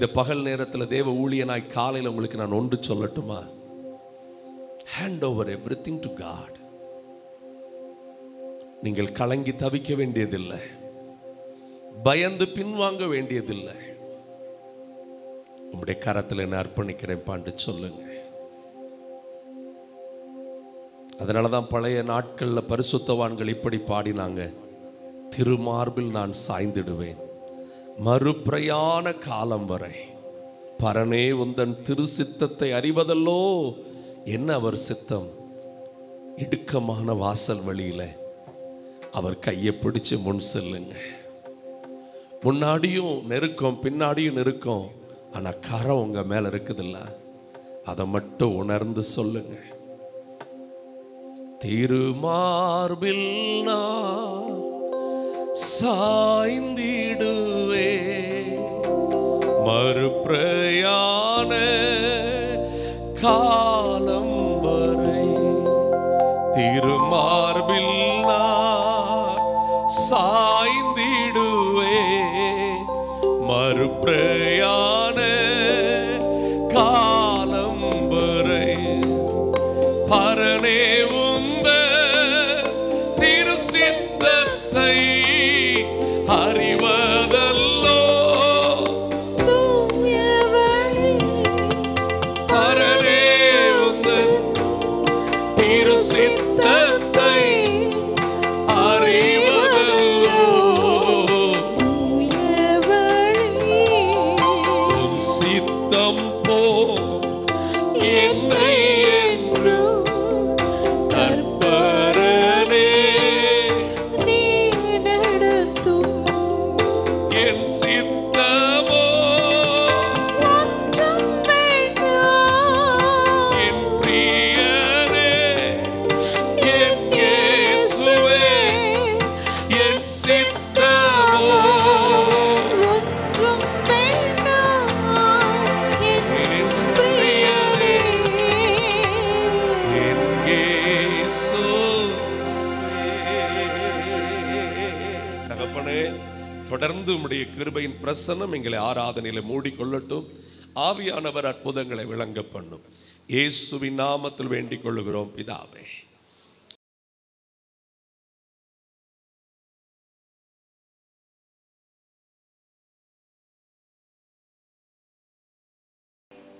இந்த பகல் நேரத்தில் தேவ ஊழியனாய் காலையில் உங்களுக்கு நான் ஒன்று சொல்லட்டுமா? Hand over everything to God. நீங்கள் கலங்கி தவிக்க வேண்டியதில்லை, பயந்து பின்வாங்க வேண்டியதில்லை. உங்களுடைய கரத்தில் என்ன அர்ப்பணிக்கிறேன் பாண்டு சொல்லுங்க. அதனாலதான் பழைய நாட்கள்ல பரிசுத்தவான்கள் இப்படி பாடினாங்க, திருமார்பில் நான் சாய்ந்திடுவேன் மறுபிரயாண காலம் வரை. பரனே உந்தன் திரு சித்தத்தை அறிவதல்லோ என்ன அவர் சித்தம். இடுக்கமான வாசல் வழியில அவர் கையை பிடிச்சு முன் செல்லுங்க. முன்னாடியும் நெருக்கம், பின்னாடியும் நெருக்கம், ஆனா கரம் உங்க மேல இருக்குதுல்ல, அதை மட்டும் உணர்ந்து சொல்லுங்க. திருமார்பில் நான் சாய்ந்திடுவே மறுபிரயாண காலம் வரை. திருமார்பில் நான் சாய்ந்திடுவே மறுபிரயாண காலம் வரை. பரனே திரு சித்தத்தை அறிவதல்லோ பரனே உந்தன் திரு சித்தத்தை அறிவதல்லோ உன் சித்தம் போ என்னை என்று தொடர்ந்து உம்முடைய கிருபையின் பிரசன்னம் எங்களை ஆராதனையில மூடிக்கொள்ளட்டும். ஆவியானவர் அற்புதங்களை விளங்க பண்ணும். இயேசுவின் நாமத்தில் வேண்டிக் கொள்ளுகிறோம் பிதாவே.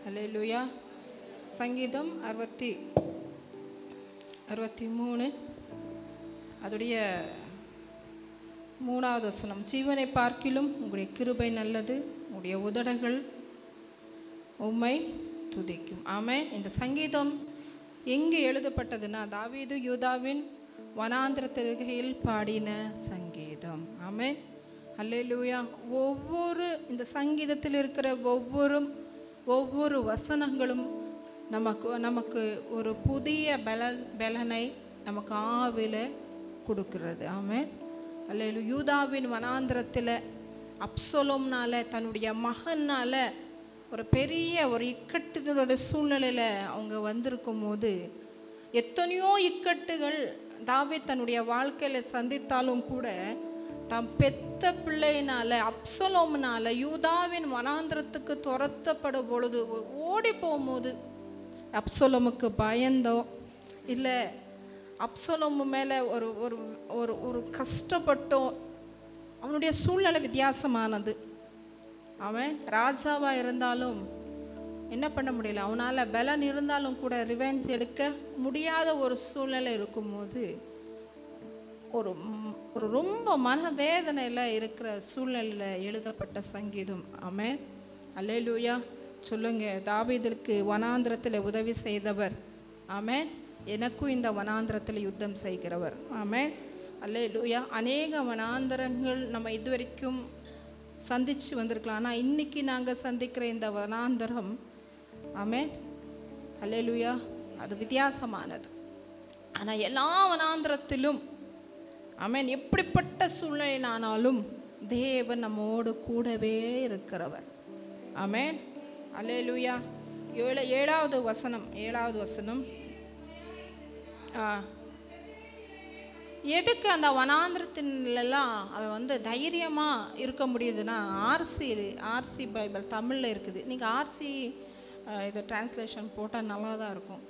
ஹல்லேலூயா. சங்கீதம் 63 அதோடைய 3வது வசனம். ஜீவனை பார்க்கிலும் உங்களுடைய கிருபை நல்லது, உங்களுடைய உதடுகள் உம்மை துதிக்கும். ஆமென். இந்த சங்கீதம் எங்கே எழுதப்பட்டதுன்னா, தாவீது யூதாவின் வனாந்திரத்தில் பாடின சங்கீதம். ஆமென். ஹல்லேலூயா. இந்த சங்கீதத்தில் இருக்கிற ஒவ்வொரு வசனங்களும் நமக்கு ஒரு புதிய பலனை நமக்கு ஆவில கொடுக்கிறது. ஆமென். அல்லேலூயா. யூதாவின் வனாந்திரத்தில் அப்சலோம்னால, தன்னுடைய மகனால ஒரு பெரிய ஒரு இக்கட்டுகளோட சூழ்நிலையில் அவங்க வந்திருக்கும் போது, எத்தனையோ இக்கட்டுகள் தாவீது தன்னுடைய வாழ்க்கையில் சந்தித்தாலும் கூட, தம் பெத்த பிள்ளையினால அப்சலோம்னால யூதாவின் வனாந்திரத்துக்கு துரத்தப்படும் பொழுது ஓடி போகும்போது அப்சலோமுக்கு பயந்தோ இல்லை அப்சலோமு மேலே ஒரு ஒரு ஒரு ஒரு கஷ்டப்பட்டோ, அவனுடைய சூழ்நிலை வித்தியாசமானது. அவன் ராஜாவாக இருந்தாலும் என்ன பண்ண முடியல, அவனால் பலன் இருந்தாலும் கூட ரிவெஞ்ச் எடுக்க முடியாத ஒரு சூழ்நிலை இருக்கும்போது, ஒரு ஒரு ரொம்ப மனவேதனையில் இருக்கிற சூழ்நிலையில் எழுதப்பட்ட சங்கீதம். ஆமென். அல்லேலூயா. சொல்லுங்க, தாவீதுக்கு வனாந்திரத்தில் உதவி செய்தவர். ஆமென். எனக்கும் இந்த வனாந்திரத்தில் யுத்தம் செய்கிறவர். ஆமென். அல்லேலூயா. அநேக வனாந்திரங்கள் நம்ம இதுவரைக்கும் சந்தித்து வந்திருக்கலாம். ஆனால் இன்றைக்கி நாங்கள் சந்திக்கிற இந்த வனாந்திரம், ஆமென், அல்லேலூயா, அது வித்தியாசமானது. ஆனால் எல்லா வனாந்திரத்திலும், ஆமென், எப்படிப்பட்ட சூழ்நிலையானாலும் தேவன் நம்மோடு கூடவே இருக்கிறவர். ஆமென். அல்லேலூயா. 7வது வசனம் எதுக்கு அந்த வனாந்திரத்திலெல்லாம் அவன் வந்து தைரியமாக இருக்க முடியுதுன்னா, ஆர்சி பைபிள் தமிழில் இருக்குது. நீங்கள் ஆர்சி இதை டிரான்ஸ்லேஷன் போட்டால் நல்லா தான் இருக்கும்.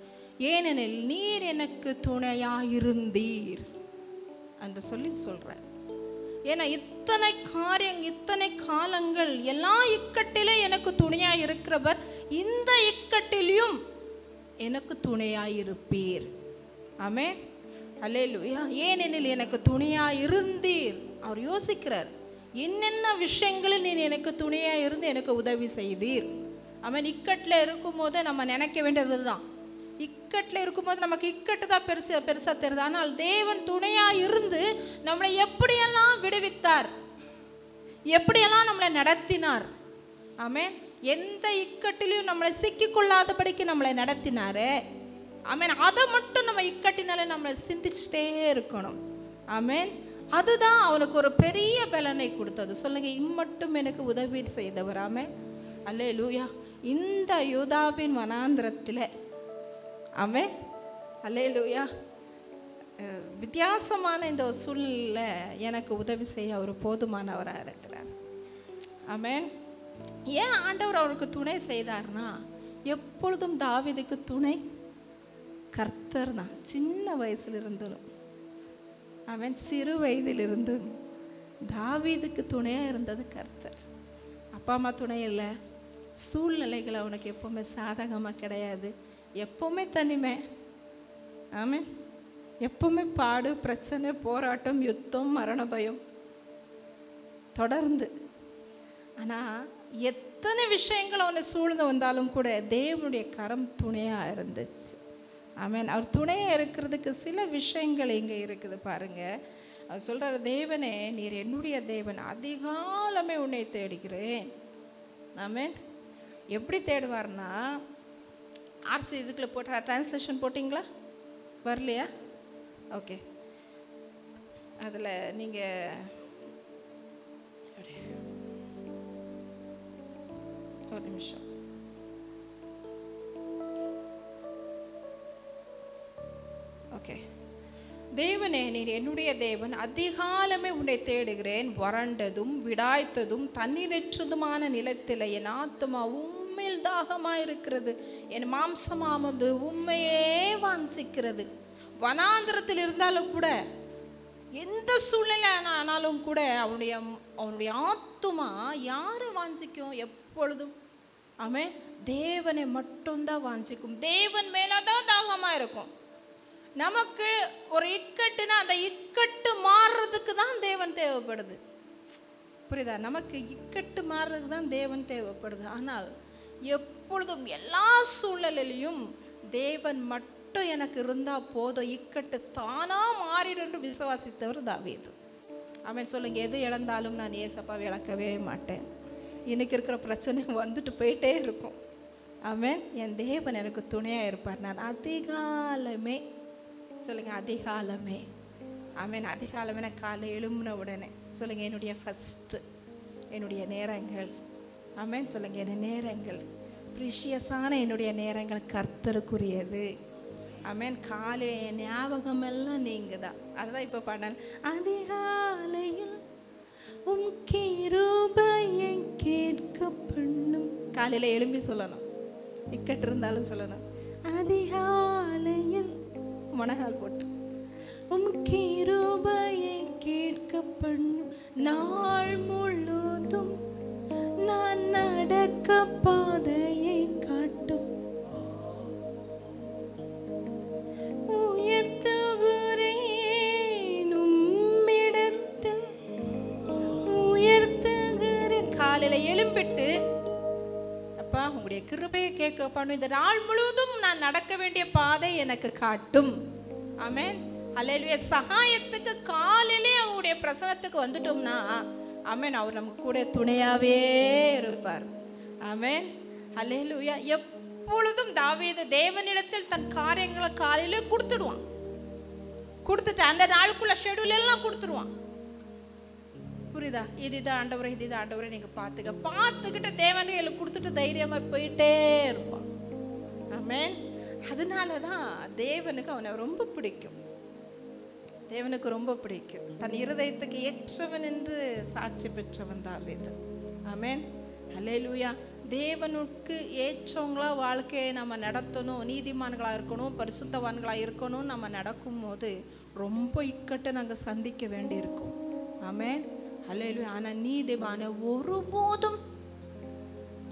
ஏனெனில் நீர் எனக்கு துணையாக இருந்தீர் என்று சொல்கிறேன். ஏன்னா இத்தனை காலங்கள் எல்லா இக்கட்டிலே எனக்கு துணையாக இருக்கிறவர் இந்த இக்கட்டிலையும் எனக்கு துணையாக இருப்பீர். ஆமென், அல்லேலூயா. ஏனெனில் எனக்கு துணையாக இருந்தீர். அவர் யோசிக்கிறார், என்னென்ன விஷயங்களில் நீ எனக்கு துணையாக இருந்து எனக்கு உதவி செய்தீர். ஆமென். இக்கட்டில் இருக்கும்போது நம்ம நினைக்க வேண்டியது தான், இக்கட்டில் இருக்கும்போது நமக்கு இக்கட்டு தான் பெருசாக தெரியுது. ஆனால் தேவன் துணையாக இருந்து நம்மளை எப்படியெல்லாம் விடுவித்தார், எப்படியெல்லாம் நம்மளை நடத்தினார். ஆமென். எந்த இக்கட்டிலையும் நம்மளை சிக்கிக்கொள்ளாதபடிக்கு நம்மளை நடத்தினாரே. ஆமென். அதை மட்டும் நம்ம இக்கட்டினால நம்மளை சிந்திச்சுட்டே இருக்கணும். ஆமென். அதுதான் அவனுக்கு ஒரு பெரிய பலனை கொடுத்தது. சொல்லுங்க, இம்மட்டும் எனக்கு உதவி செய்தவர். ஆமென், அல்லேலூயா. இந்த யூதாவின் வனாந்திரத்தில் ஆமென், அல்லேலூயா, வித்தியாசமான இந்த ஒரு சூழ்நிலை எனக்கு உதவி செய்ய அவர் போதுமானவராக இருக்கிறார். ஆமென். ஏன் ஆண்டவர் அவருக்கு துணை செய்தார்னா, எப்பொழுதும் தாவீதுக்கு துணை கர்த்தர் தான். சின்ன வயசுலிருந்தும் அவன் சிறு வயதிலிருந்தும் தாவீதுக்கு துணையாக இருந்தது கர்த்தர். அப்பா அம்மா துணை இல்லை, சூழ்நிலைகள் அவனுக்கு எப்போவுமே சாதகமாக கிடையாது, எப்போவுமே தனிமை. ஆமென். எப்போவுமே பாடு, பிரச்சனை, போராட்டம், யுத்தம், மரண பயம் தொடர்ந்து. ஆனால் எத்தனை விஷயங்கள் அவனை சூழ்ந்து வந்தாலும் கூட தேவனுடைய கரம் துணையாக இருந்துச்சு. ஆமென். அவர் துணையாக இருக்கிறதுக்கு சில விஷயங்கள் இங்கே இருக்குது பாருங்க. அவர் சொல்கிறார், தேவனே நீர் என்னுடைய தேவன், அதிகாலமே உன்னை தேடுகிறேன். ஆமென். எப்படி தேடுவார்னா, ஆர்சி இதுக்குள்ள போட்ட டிரான்ஸ்லேஷன் போட்டிங்களா? வரலையா? ஓகே, அதில் நீங்கள் ஒரு நிமிஷம். ஓகே. தேவனே நீர் என்னுடைய தேவன், அதிகாலமே உன்னை தேடுகிறேன். வறண்டதும் விடாய்த்ததும் தண்ணீரற்றதுமான நிலத்தில் என் ஆத்துமா உண்மையில் தாகமாக இருக்கிறது, என் மாம்சமானது உண்மையே வாஞ்சிக்கிறது. வனாந்திரத்தில் இருந்தாலும் கூட, எந்த சூழ்நிலை ஆனாலும் கூட அவனுடைய ஆத்துமா யாரை வாஞ்சிக்கும்? எப்பொழுதும் ஆமென், தேவனை மட்டும்தான் வாஞ்சிக்கும். தேவன் மேலதான் தாகமாக இருக்கும். நமக்கு ஒரு இக்கட்டுனா அந்த இக்கட்டு மாறுறதுக்கு தான் தேவன் தேவைப்படுது. புரியுதா? நமக்கு இக்கட்டு மாறுறதுக்கு தான் தேவன் தேவைப்படுது. ஆனால் எப்பொழுதும் எல்லா சூழ்நிலையிலையும் தேவன் மட்டும் எனக்கு இருந்தால் போதும், இக்கட்டு தானாக மாறிடும் என்று விசுவாசித்தவர் தாவீது. அவன் சொல்லுங்க, எது இழந்தாலும் நான் ஏசப்பாவை இழக்கவே மாட்டேன். இன்னைக்கு இருக்கிற பிரச்சனை வந்துட்டு போயிட்டே இருக்கும். அவன் என் தேவன் எனக்கு துணையாக இருப்பார். நான் அதிகாலமே, சொல்லுங்க அதிகாலமே, அவன் அதிகாலமே, நான் காலை எழும்பின உடனே சொல்லுங்க என்னுடைய ஃபஸ்ட்டு என்னுடைய நேரங்கள், அவன் சொல்லுங்க என் நேரங்கள் ப்ரீஷியஸான என்னுடைய நேரங்கள் கர்த்தருக்குரியது. அவன் காலை ஞாபகம் எல்லாம் நீங்க தான். அதுதான் இப்போ பாடல், அதிகாலையில் உம் கிருபையை கேட்க பண்ணும். காலையில் எழும்பி சொல்லணும், இக்கட்டு இருந்தாலும் சொல்லணும். அதிகாலையில் மொனகால் போட்டு உம் கிருபையை கேட்க பண்ணும். நாள் முழுதும் நான் நடக்க பாதையை காட்டும். உயர்த்துகிறேன் உம்மிடத்தில் உயர்த்துகிறேன். காலையில் எழும்பிட்டு அப்பா உங்களுடைய கிருபையை கேட்க பண்ணும். இந்த நாள் முழுவதும் நான் நடக்க வேண்டிய பாதை எனக்கு காட்டும். ஆமென், அல்லேலூயா. சகாயத்துக்கு காலையிலே அவருடைய பிரசனத்துக்கு வந்துட்டோம்னா ஆமென், அவர் நமக்கு கூட துணையாவே இருப்பார். ஆமென், அல்லேலூயா. எப்பொழுதும் தாவீது தேவனிடத்தில் தன் காரியங்களை காலையிலே கொடுத்துடுவான். கொடுத்துட்டு அந்த நாளுக்குள்ள ஷெட்யூல் எல்லாம் கொடுத்துருவான். புரியுதா? இதுதான் ஆண்டவரை, இதுதான் ஆண்டவரை நீங்கள் பார்த்துக்கிட்டு தேவனையில் கொடுத்துட்டு தைரியமாக போயிட்டே இருப்பான். ஆமென். அதனால தான் தேவனுக்கு அவனை ரொம்ப பிடிக்கும். தேவனுக்கு ரொம்ப பிடிக்கும். தன் இருதயத்துக்கு ஏற்றவன் என்று சாட்சி பெற்றவன் தாவீது. ஆமென். ஹல்லேலூயா. தேவனுக்கு ஏற்றவங்களா வாழ்க்கையை நம்ம நடத்தணும், நீதிமான்களாக இருக்கணும், பரிசுத்தவான்களாக இருக்கணும். நம்ம நடக்கும்போது ரொம்ப இக்கட்டை நாங்கள் சந்திக்க வேண்டியிருக்கும். ஆமென். ஹல்லேலூயா. ஆனால் நீதிமான ஒருபோதும்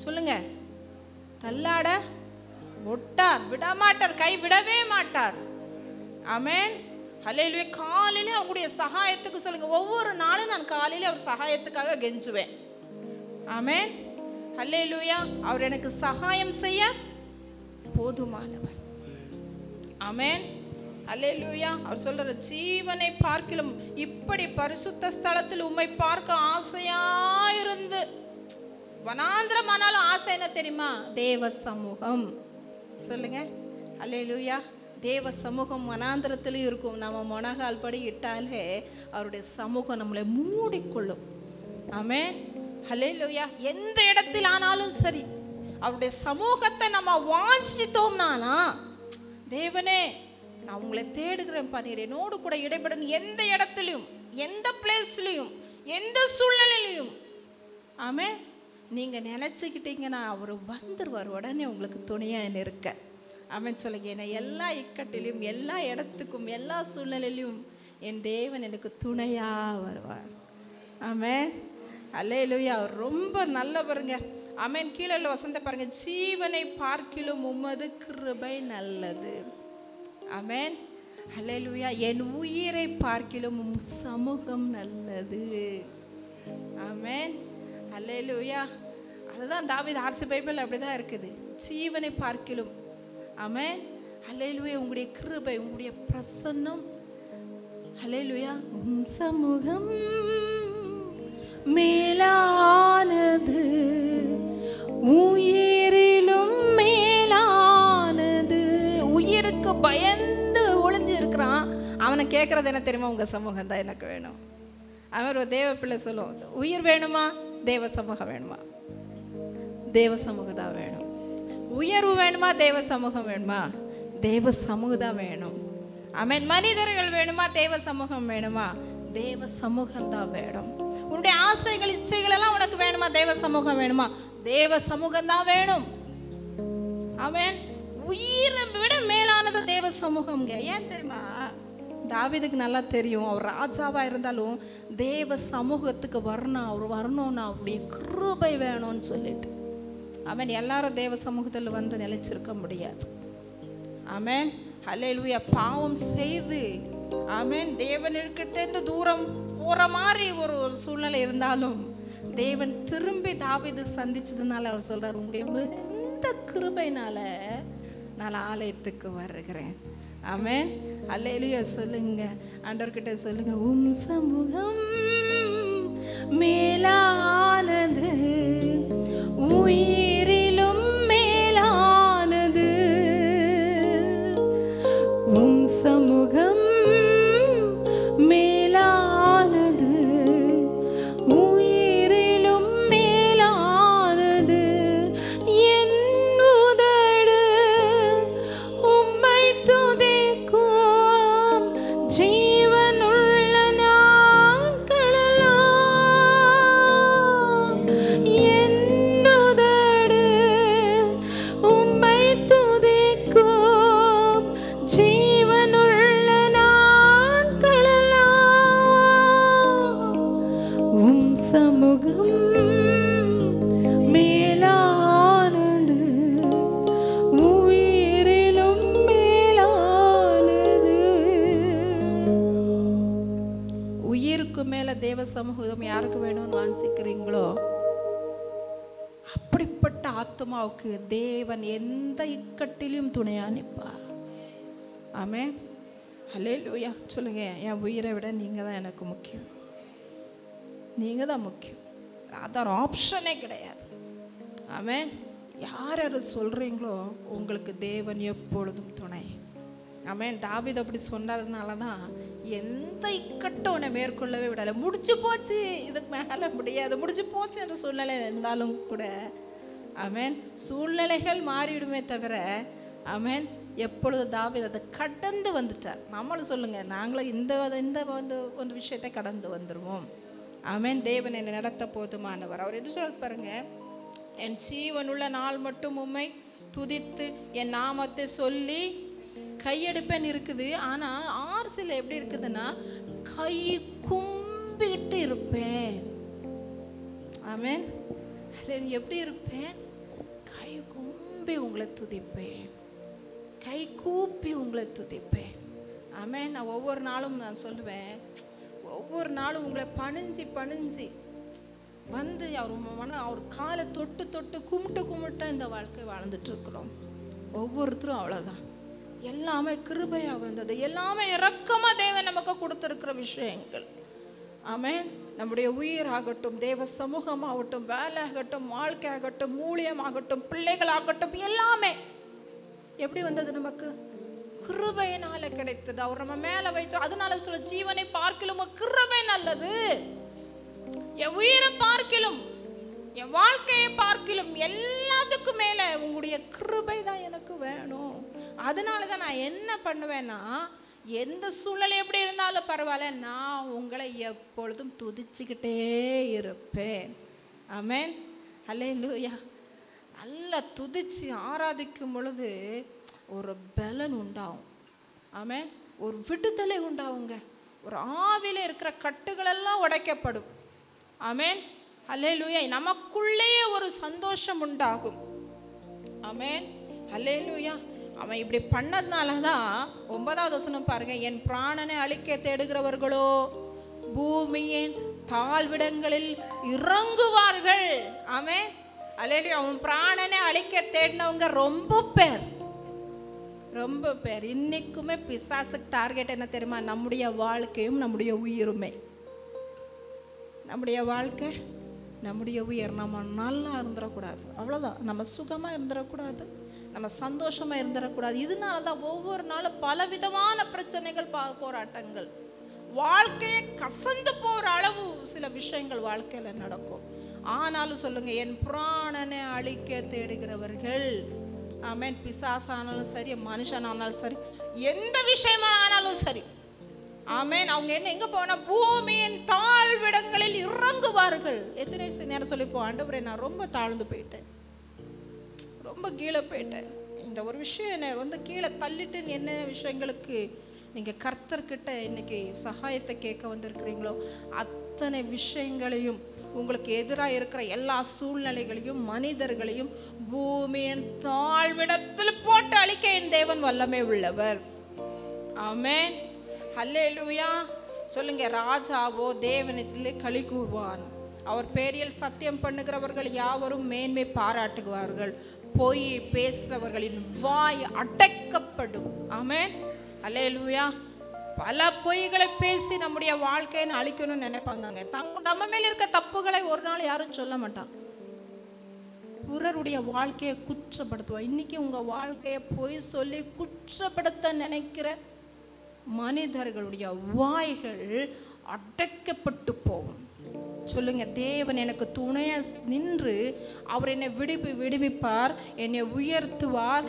சொல்லுங்க தள்ளாட ஒட்டார், விடமாட்டார், கை விடவே மாட்டார். ஆமென். ஹல்லேலூயா. காலையிலே அவங்களுடைய சகாயத்துக்கு சொல்லுங்க, ஒவ்வொரு நாளும் நான் காலையில அவர் சகாயத்துக்காக கெஞ்சுவேன். ஆமென். ஹல்லேலூயா. அவர் எனக்கு சகாயம் செய்ய போதுமானவர். ஆமென். ஹல்லேலூயா. அவர் சொல்ற ஜீவனை பார்க்கிலும் இப்படி பரிசுத்த ஸ்தலத்தில் உம்மை பார்க்க ஆசையாயிருந்து. வனாந்திரமானாலும் ஆசை என்ன தெரியுமா? தேவ சமூகம். சொல்லுங்க. ஹல்லேலூயா. தேவ சமூகம் வனாந்திரத்திலும் இருக்கும். நம்ம முனகால் படி இட்டாலே அவருடைய சமூகம் நம்மளை மூடிக்கொள்ளும். ஆமென். ஹல்லேலூயா. எந்த இடத்தில் ஆனாலும் சரி அவருடைய சமூகத்தை நம்ம வாஞ்சித்தோம்னா, தேவனே நான் உங்களை தேடுகிறேன் பாரு, என்னோடு கூட இடைப்படும் எந்த இடத்துலையும், எந்த பிளேஸ்லையும், எந்த சூழ்நிலையிலையும். ஆமென். நீங்க நினைச்சுக்கிட்டீங்கன்னா அவர் வந்துருவார், உடனே உங்களுக்கு துணையா இருக்க. ஆமென். சொல்லுங்க. என்னை எல்லா இக்கட்டிலும், எல்லா இடத்துக்கும், எல்லா சூழ்நிலையிலும் என் தேவன் எனக்கு துணையா வருவார். ஆமென். அல்லேலூயா. அவர் ரொம்ப நல்லவருங்க. ஆமென். கீழே வசந்த பாருங்க, ஜீவனை பார்க்கிலும் உமது கிருபை நல்லது. ஆமென். அல்லேலூயா. என் உயிரை பார்க்கிலும் உம் சமூகம் நல்லது. ஆமென். அல்லேலூயா. அதுதான் தாவீது ஆர்சி பைபிள் அப்படிதான் இருக்குது. ஜீவனை பார்க்கிலும். ஆமென். அல்லேலூயா. உங்களுடைய கிருபை, உங்களுடைய பிரசன்னம். அல்லேலூயா. உம் சமூகம் மேலானது, உயிரிலும் மேலானது. உயிருக்கு பயந்து ஒளிஞ்சு இருக்கிறான், அவனை கேட்கறது என்ன தெரியுமா? உங்க சமூகம் தான் எனக்கு வேணும். அவன் ஒரு தேவ பிள்ளை சொல்லுவோம், உயிர் வேணுமா? தேவ சமூகம் வேணுமா? தேவ சமூகம் தான் வேணும். உயர்வு வேணுமா? தேவ சமூகம் வேணுமா? தேவ சமூகம் தான் வேணும். ஆமென். மனிதர்கள் வேணுமா? தேவ சமூகம் வேணுமா? தேவ சமூகம் தான் வேணும். உன்னுடைய ஆசைகள், இச்சைகள் எல்லாம் உனக்கு வேணுமா? தேவ சமூகம் வேணுமா? தேவ சமூகம் தான் வேணும். ஆமென். உயிரை விட மேலானது தேவ சமூகம்ங்க. ஏன் தெரியுமா? தாவீதுக்கு நல்லா தெரியும், அவர் ராஜாவா இருந்தாலும் தேவ சமூகத்துக்கு வரணும், அவர் வரணும்னா அவருடைய கிருபை வேணும்னு சொல்லிட்டு. ஆமென். எல்லாரும் தேவ சமூகத்தில் வந்து நிலைச்சிருக்க முடியாது. ஆமென். ஹல்லேலூயா. பாவம் செய்து ஆமென் தேவனிடக்கிட்ட தூரம் போற மாதிரி ஒரு சூழ்நிலை இருந்தாலும் தேவன் திரும்பி தாவீது சந்திச்சதுனால அவர் சொல்றார், உங்களுடைய மிகுந்த கிருபையினால நான் ஆலயத்துக்கு வருகிறேன். ஆமென். அல்லேலூயா. சொல்லுங்க, ஆண்டவர்கிட்ட சொல்லுங்க, உம் சமூகம் மேலானது, உயிரிலும் மேலானது. உம் சமூகம் மேலானது, உயிரிலும் மேலானது. என் உதடு உம்மை துதிக்கும், ஜீவனுள்ள நாட்களெல்லாம் என் உதடு உம்மை துதிக்கும், ஜீவனுள்ள நாட்களெல்லாம் உம் சமூகம் மேலானது, உயிரிலும் மேலானது. உயிருக்கு மேல தேவ சமூகம் யாருக்கு வேணும்னு வாஞ்சிக்கிறீங்களோ அப்படிப்பட்ட ஆத்மாவுக்கு தேவன் எந்த இக்கட்டிலும் துணையா நிற்பா. ஆமென். ஹல்லேலூயா. சொல்லுங்க, என் உயிரை விட நீங்க தான் எனக்கு முக்கியம். நீங்க தான் முக்கியம். அதர் ஆப்ஷனே கிடையாது. ஆமென். யார் யார் சொல்றீங்களோ உங்களுக்கு தேவன் எப்பொழுதும் துணை. ஆமென். தாவீது அப்படி சொன்னதுனால தான் எந்த இக்கட்டும் உன்னை மேற்கொள்ளவே விடலை. முடிச்சு போச்சு, இதுக்கு மேலே முடியாது, முடிச்சு போச்சு என்ற சூழ்நிலை இருந்தாலும் கூட ஆமென், சூழ்நிலைகள் மாறிவிடுமே தவிர ஆமென் எப்பொழுது தாவீது அதை கடந்து வந்துட்டார். நம்மளும் சொல்லுங்க, நாங்களும் இந்த வந்து விஷயத்தை கடந்து வந்துடுவோம். ஆமென். தேவன் என்னை நடத்த போதுமானவர். அவர் என்ன சொல்ல பாருங்க, என் ஜீவனுள்ள நாள் மட்டும் உம்மை துதித்து என் நாமத்தை சொல்லி கையெடுப்பேன் இருக்குது. ஆனால் ஆர்சில எப்படி இருக்குதுன்னா, கை கும்பிட்டு இருப்பேன். ஆமென். எப்படி இருப்பேன்? கை கும்பி உங்களை துதிப்பேன், கை கூப்பி உங்களை துதிப்பேன். ஆமென். நான் ஒவ்வொரு நாளும் நான் சொல்லுவேன், ஒவ்வொரு நாளும் உங்களை பணிஞ்சு வந்து அவர் காலை தொட்டு கும்பிட்டு இந்த வாழ்க்கை வாழ்ந்துட்டு இருக்கிறோம். ஒவ்வொருத்தரும் அவ்வளோதான். எல்லாமே கிருபையா வந்தது, எல்லாமே இரக்கமா தேவன் நமக்கு கொடுத்திருக்கிற விஷயங்கள். ஆமென். நம்முடைய உயிராகட்டும், தேவ சமூகமாகட்டும், வேலை ஆகட்டும், வாழ்க்கை ஆகட்டும், ஊழியமாகட்டும், பிள்ளைகள் ஆகட்டும், எல்லாமே எப்படி வந்தது? நமக்கு கிருபையினால கிடைத்தது. அவர் நம்ம மேல வைத்து, அதனால சொல்ல, ஜீவனை பார்க்கிலும் கிருபை நல்லது, என் உயிரை பார்க்கிலும், என் வாழ்க்கையை பார்க்கிலும், எல்லாத்துக்கும் மேல உங்களுடைய கிருபை தான் எனக்கு வேணும். அதனாலதான் நான் என்ன பண்ணுவேன்னா, எந்த சூழ்நிலை எப்படி இருந்தாலும் பரவாயில்ல, நான் உங்களை எப்பொழுதும் துதிச்சுக்கிட்டே இருப்பேன். ஆமென். ஹல்லேலூயா. நல்லா துதிச்சு ஆராதிக்கும் பொழுது ஒரு பலன் உண்டாகும். ஆமென். ஒரு விடுதலை உண்டாகுங்க. ஒரு ஆவில இருக்கிற கட்டுகளெல்லாம் உடைக்கப்படும். ஆமென். ஹல்லேலூயா. நமக்குள்ளேயே ஒரு சந்தோஷம் உண்டாகும். ஆமென். ஹல்லேலூயா. அவன் இப்படி பண்ணதுனால தான் 9வது வசனம் பாருங்க, என் பிராணனை அழிக்க தேடுகிறவர்களோ பூமியின் தாழ்விடங்களில் இறங்குவார்கள். ஆமென். ஹல்லேலூயா. அவன் பிராணனை அழிக்க தேடினவங்க ரொம்ப பேர். இன்னைக்குமே பிசாசுக்கு டார்கெட் என்ன தெரியுமா? நம்முடைய வாழ்க்கையும் நம்முடைய உயிருமே. நம்முடைய வாழ்க்கை, நம்முடைய உயிர். நம்ம நல்லா இருந்துடக்கூடாது, அவ்வளோதான். நம்ம சுகமாக இருந்துடக்கூடாது, நம்ம சந்தோஷமாக இருந்துடக்கூடாது. இதனால தான் ஒவ்வொரு நாளும் பலவிதமான பிரச்சனைகள், போராட்டங்கள், வாழ்க்கையை கசந்து போகிற அளவு சில விஷயங்கள் வாழ்க்கையில் நடக்கும். ஆனாலும் சொல்லுங்க, என் பிராணனை அழிக்க தேடுகிறவர்கள். ஆமென். பிசாசானாலும் சரி, மனுஷனானாலும் சரி, எந்த விஷயமா ஆனாலும் சரி, ஆமென், அவங்க எங்க போனா பூமியின் தாழ்விடங்களில் இறங்குவார்கள். எத்தனை நேரம் சொல்லிப்போம், ஆண்டவரே நான் ரொம்ப தாழ்ந்து போயிட்டேன், ரொம்ப கீழே போயிட்டேன், இந்த ஒரு விஷயம் என்னை வந்து கீழே தள்ளிட்டு, என்ன விஷயங்களுக்கு நீங்கள் கர்த்தர்கிட்ட இன்னைக்கு சகாயத்தை கேட்க வந்திருக்கிறீங்களோ அத்தனை விஷயங்களையும், உங்களுக்கு எதிராக இருக்கிற எல்லா சூழ்நிலைகளையும் மனிதர்களையும் பூமியின் தாழ்விடத்தில் போட்டு அழிக்க என் தேவன் வல்லமை உள்ளவர். ஆமென். ஹல்லேலூயா. சொல்லுங்க, ராஜாவோ தேவனிலே களி கூறுவான், அவர் பேரில் சத்தியம் பண்ணுகிறவர்கள் யாவரும் மேன்மை பாராட்டுவார்கள், பொய் பேசுகிறவர்களின் வாய் அடைக்கப்படும். ஆமென். ஹல்லேலூயா. பல பொய்களை பேசி நம்முடைய வாழ்க்கையை அழிக்கணும்னு நினைப்பாங்க. நம்ம மேல இருக்க தப்புகளை ஒரு நாள் யாரும் சொல்ல மாட்டாங்க. பிறருடைய வாழ்க்கையை குற்றப்படுத்துவா. இன்னைக்கு உங்க வாழ்க்கையை பொய் சொல்லி குற்றப்படுத்த நினைக்கிற மனிதர்களுடைய வாய்கள் அடைக்கப்பட்டு போகும். சொல்லுங்க, தேவன் எனக்கு துணையா நின்று அவர் என்னை விடுவிப்பார், என்னை உயர்த்துவார்,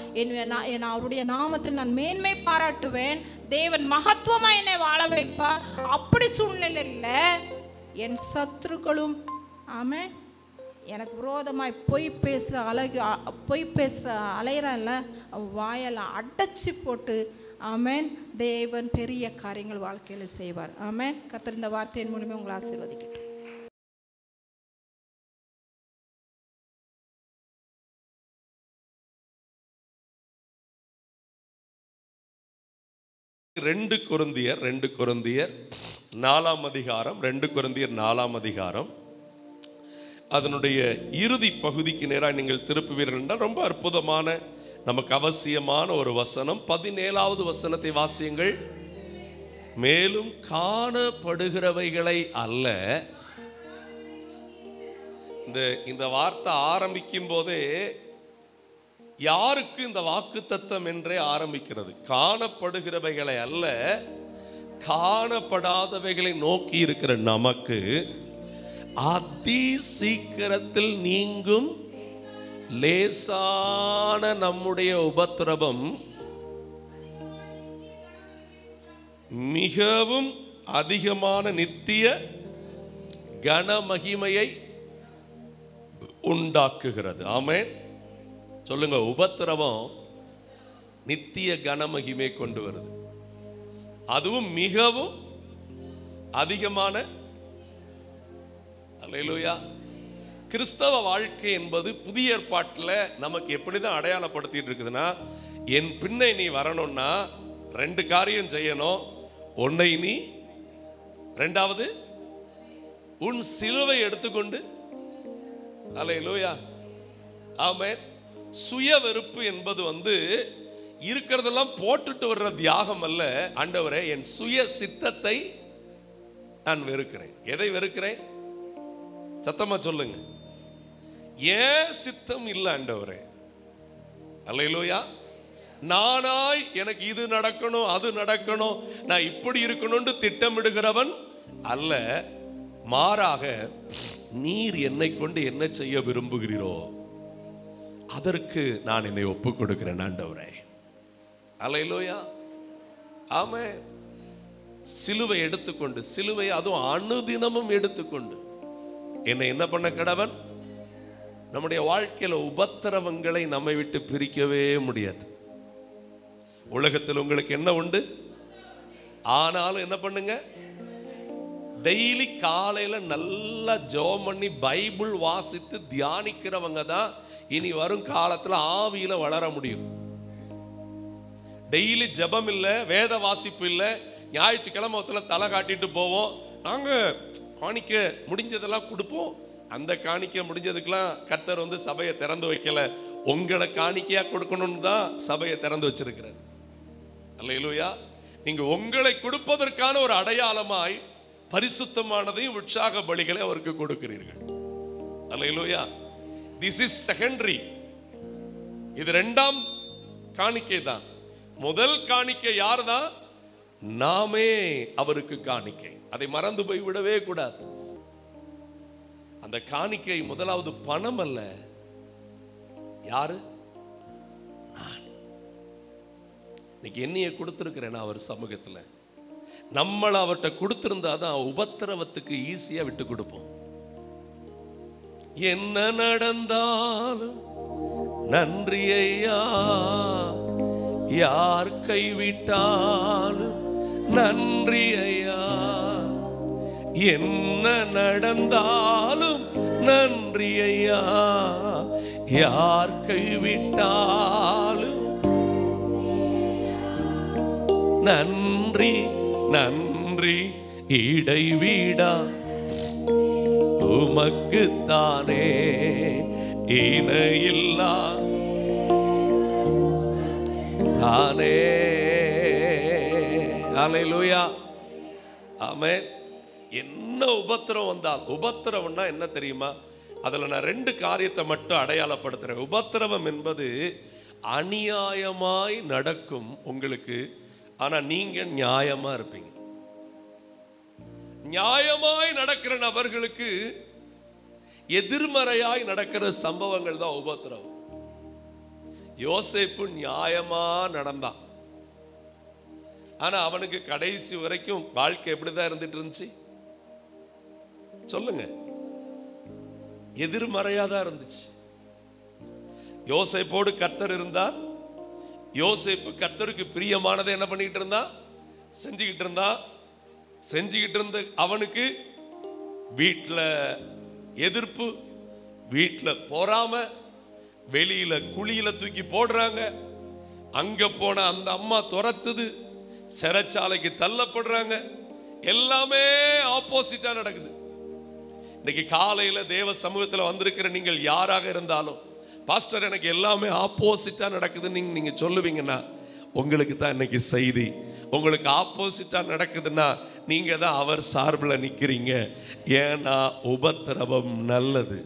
அவருடைய நாமத்தில் நான் மேன்மை பாராட்டுவேன், தேவன் மகத்துவமா என்னை வாழ வைப்பார். அப்படி சூழ்நிலையில் என் சத்துருக்களும், ஆமென், எனக்கு விரோதமாய் பொய் பேசுகிற அலையிறான்ல, வாயெல்லாம் அடைச்சி போட்டு, ஆமென், தேவன் பெரிய காரியங்கள் வாழ்க்கையில் செய்வார். ஆமென். கர்த்தர் இந்த வார்த்தையின் மூலமே உங்களை ஆசீர்வதிக்கட்டும். ரெண்டு கொரிந்தியர் 4ஆம் அதிகாரம், 2 கொரிந்தியர் 4ஆம் அதிகாரம், அதனுடைய இறுதி பகுதிக்கு நேராக நீங்கள் திருப்புவீர்கள் என்றால் ரொம்ப அற்புதமான, நமக்கு அவசியமான ஒரு வசனம். 17வது வசனத்தை வாசியுங்கள். மேலும் காணப்படுகிறவைகளை அல்ல. இந்த வார்த்தை ஆரம்பிக்கும் போதே யாருக்கு இந்த வாக்குத்தத்தம் என்றே ஆரம்பிக்கிறது. காணப்படுகிறவைகளை அல்ல, காணப்படாதவைகளை நோக்கி இருக்கிற நமக்கு அதி சீக்கிரத்தில் நீங்கும் லேசான நம்முடைய உபத்திரவம் மிகவும் அதிகமான நித்திய கனமகிமையை உண்டாக்குகிறது. ஆமென். சொல்லுங்க, உபத்திரவம் நித்திய கனமகிமை கொண்டு வருது. அதுவும் மிகவும் அதிகமான. அல்லேலூயா. கிறிஸ்தவ வாழ்க்கை என்பது புதிய ஏற்பாட்டில் நமக்கு எப்படிதான் அடையாளப்படுத்திட்டு இருக்குதுன்னா, என் பின்னை நீ வரணும்னா 2 காரியம் செய்யணும். ஒன்னை நீ, ரெண்டாவது உன் சிலுவை எடுத்துக்கொண்டு. அல்லேலூயா. ஆமென். சுய வெறுப்பு என்பது இருக்கிறதெல்லாம் போட்டுட்டு வர்ற தியாகம் அல்ல. ஆண்டவரே, என் சுய சித்தத்தை நான் வெறுக்கிறேன். எதை வெறுக்கிறேன்? சத்தமா சொல்லுங்க. ஏன் சித்தம் இல்ல ஆண்டவரே. அல்லேலூயா. நானாய் எனக்கு இது நடக்கணும், அது நடக்கணும், நான் இப்படி இருக்கணும்னு திட்டமிடுகிறவன் அல்ல. மாறாக நீர் என்னை கொண்டு என்ன செய்ய விரும்புகிறீரோ அதற்கு நான் என்னை ஒப்பு கொடுக்கிறேன் ஆண்டவரே. அல்லேலூயா. ஆமென். சிலுவை எடுத்துக்கொண்டு, சிலுவை அதுவும் அனுதினமும் எடுத்துக்கொண்டு என்னை என்ன பண்ண கடவன்? நம்முடைய வாழ்க்கையில உபத்திரவங்களை நம்மை விட்டு பிரிக்கவே முடியாது. உலகத்தில் உங்களுக்கு என்ன உண்டு? ஆனாலும் என்ன பண்ணுங்க, டெய்லி காலையில நல்லா ஜெபம் பண்ணி பைபிள் வாசித்து தியானிக்கிறவங்க தான் இனி வரும் காலத்துல ஆவியில வளர முடியும். டெய்லி ஜெபம் இல்ல, வேத வாசிப்பு இல்ல, ஞாயிற்றுக்கிழமை தலை காட்டிட்டு போவோம். நாங்க காணிக்க முடிஞ்சதெல்லாம் கொடுப்போம். அந்த காணிக்க முடிஞ்சதுக்கெல்லாம் கர்த்தர் சபையை திறந்து வைக்கல. உங்களை காணிக்கையா கொடுக்கணும்னு தான் சபையை திறந்து வச்சிருக்கிறார். அல்லேலூயா. நீங்க உங்களை கொடுப்பதற்கான ஒரு அடையாளமாய் பரிசுத்தமானதையும் உற்சாக பலிகளை அவருக்கு கொடுக்கிறீர்கள். அல்லேலூயா. This is secondary. இது 2ஆம் காணிக்கை தான். முதல் காணிக்கை யார் தான்? நாமே அவருக்கு காணிக்கை. அதை மறந்து போய் விடவே கூடாது. அந்த காணிக்கை முதலாவது பணம் அல்ல. யாரு? நான். இன்னைக்கு என்னைய கொடுத்திருக்கிறேன் அவர் சமூகத்தில். நம்மளை அவர்கிட்ட கொடுத்திருந்தாதான் உபத்திரவத்துக்கு ஈஸியா விட்டு கொடுப்போம். என்ன நடந்தாலும் நன்றி ஐயா, யார் கைவிட்டாலும் நன்றி ஐயா, என்ன நடந்தாலும் நன்றி ஐயா, யார் கைவிட்டாலும் நன்றி நன்றி இடைவிடா உமக்குத்தானே இணையில்லா தானே. அல்லேலூயா. ஆமென். என்ன உபத்திரம் வந்தால், உபத்திரவம்னா என்ன தெரியுமா? அதுல நான் 2 காரியத்தை மட்டும் அடையாளப்படுத்துறேன். உபத்திரவம் என்பது அநியாயமாய் நடக்கும் உங்களுக்கு, ஆனா நீங்க நியாயமா இருப்பீங்க. நியாயமாய் நடக்கிற நபர்களுக்கு எதிர்மறையாய் நடக்கிற சம்பவங்கள் தான் உபத்திரவம். யோசேப்பு நியாயமா நடந்தான், ஆனா அவனுக்கு கடைசி வரைக்கும் வாழ்க்கை எப்படிதான் இருந்துட்டு இருந்துச்சு? சொல்லுங்க. எதிர்மறையா தான் இருந்துச்சு. யோசேப்போடு கர்த்தர் இருந்தார். யோசேப்பு கர்த்தருக்கு பிரியமானதை என்ன பண்ணிட்டு இருந்தா? செஞ்சுக்கிட்டு இருந்தா. செஞ்சுக்கிட்டு இருந்த அவனுக்கு வீட்டில் எதிர்ப்பு, வீட்டில் பொறாம, வெளியில குழியில தூக்கி போடுறாங்க. அங்க போன அந்த அம்மா துரத்துது, சிறைச்சாலைக்கு தள்ளப்படுறாங்க. எல்லாமே ஆப்போசிட்டா நடக்குது. இன்னைக்கு காலையில தேவ சமூகத்தில் வந்திருக்கிற நீங்கள் யாராக இருந்தாலும், பாஸ்டர் எனக்கு எல்லாமே ஆப்போசிட்டா நடக்குதுன்னு நீங்க சொல்லுவீங்கன்னா உங்களுக்கு தான் இன்னைக்கு செய்தி. உங்களுக்கு ஆப்போசிட்டா நடக்குதுன்னா நீங்க தான் அவர் சார்பில் நிக்கிறீங்க. ஏன்னா உபத்திரவம் நல்லது.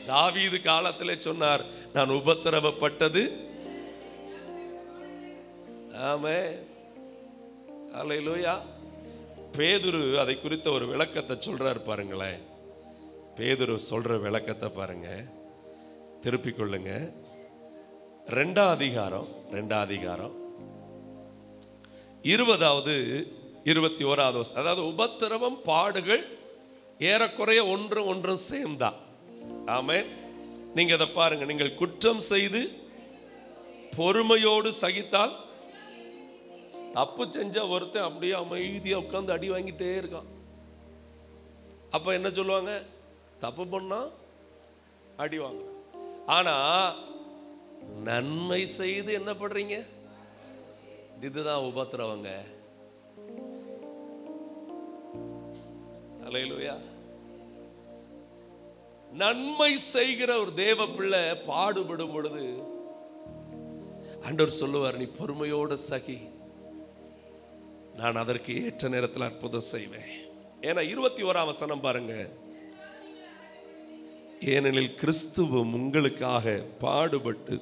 தாவீது காலத்திலே சொன்னார், நான் உபத்திரவப்பட்டது. ஆமென். அல்லேலூயா. பேதுரு அதை குறித்த ஒரு விளக்கத்தை சொல்றார் பாருங்களேன். பேதுரு சொல்ற விளக்கத்தை பாருங்க, திருப்பிக் கொள்ளுங்க. 2ஆம் அதிகாரம் 20வது 21வது வசனம். அதாவது உபத்திரவம் பாடுகள் ஏறக்குறைய ஒன்று சேர்ந்தா. ஆமென். நீங்க அதை பாருங்க. நீங்கள் குற்றம் செய்து பொறுமையோடு சகித்தால், தப்பு செஞ்ச ஒருத்தன் அப்படியே அமைதியா உட்கார்ந்து அடி வாங்கிட்டே இருக்கான். அப்ப என்ன சொல்லுவாங்க? தப்பு பண்ணா அடி வாங்க. ஆனா நன்மை செய்து என்ன பண்றீங்க? இதுதான் உபத்திரவங்க. அல்லேலூயா. நன்மை செய்கிற ஒரு தேவ பிள்ளை பாடுபடும் பொழுது ஆண்டவர் சொல்லுவார், நீ பொறுமையோட சகி, நான் அதற்கு ஏற்ற நேரத்தில் அற்புதம் செய்வேன். ஏன்னா 21ஆம் வசனம் பாருங்க. ஏனெனில் கிறிஸ்துவும் உங்களுக்காக பாடுபட்டு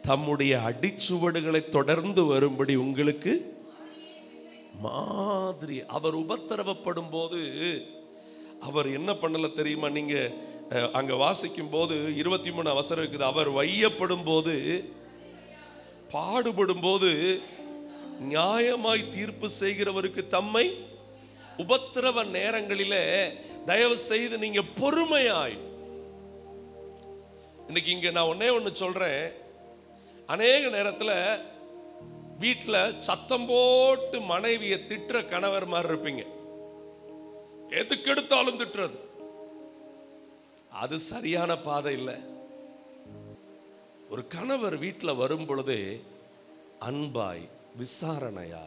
தம்முடைய அடிச்சுவடுகளை தொடர்ந்து வரும்படி உங்களுக்கு மாதிரி. அவர் உபத்திரவப்படும் போது அவர் என்ன பண்ணல தெரியுமா? நீங்க அங்க வாசிக்கும் போது 23 வசனம் இருக்குது. அவர் வையப்படும் போது, பாடுபடும் போது நியாயமாய் தீர்ப்பு செய்கிறவருக்கு தம்மை உபத்திரவ நேரங்களிலே தயவு செய்து நீங்க பொறுமையாய். இன்னைக்கு இங்க நான் ஒண்ணு சொல்றேன். அநேக நேரத்தில் வீட்டில் சத்தம் போட்டு மனைவியை திட்டுற கணவர் மாதிரி இருப்பீங்க. எதுக்கு எடுத்தாலும் திட்டுறது. அது சரியான பாதை இல்லை. ஒரு கணவர் வீட்டில் வரும் பொழுதே அன்பாய் விசாரணையா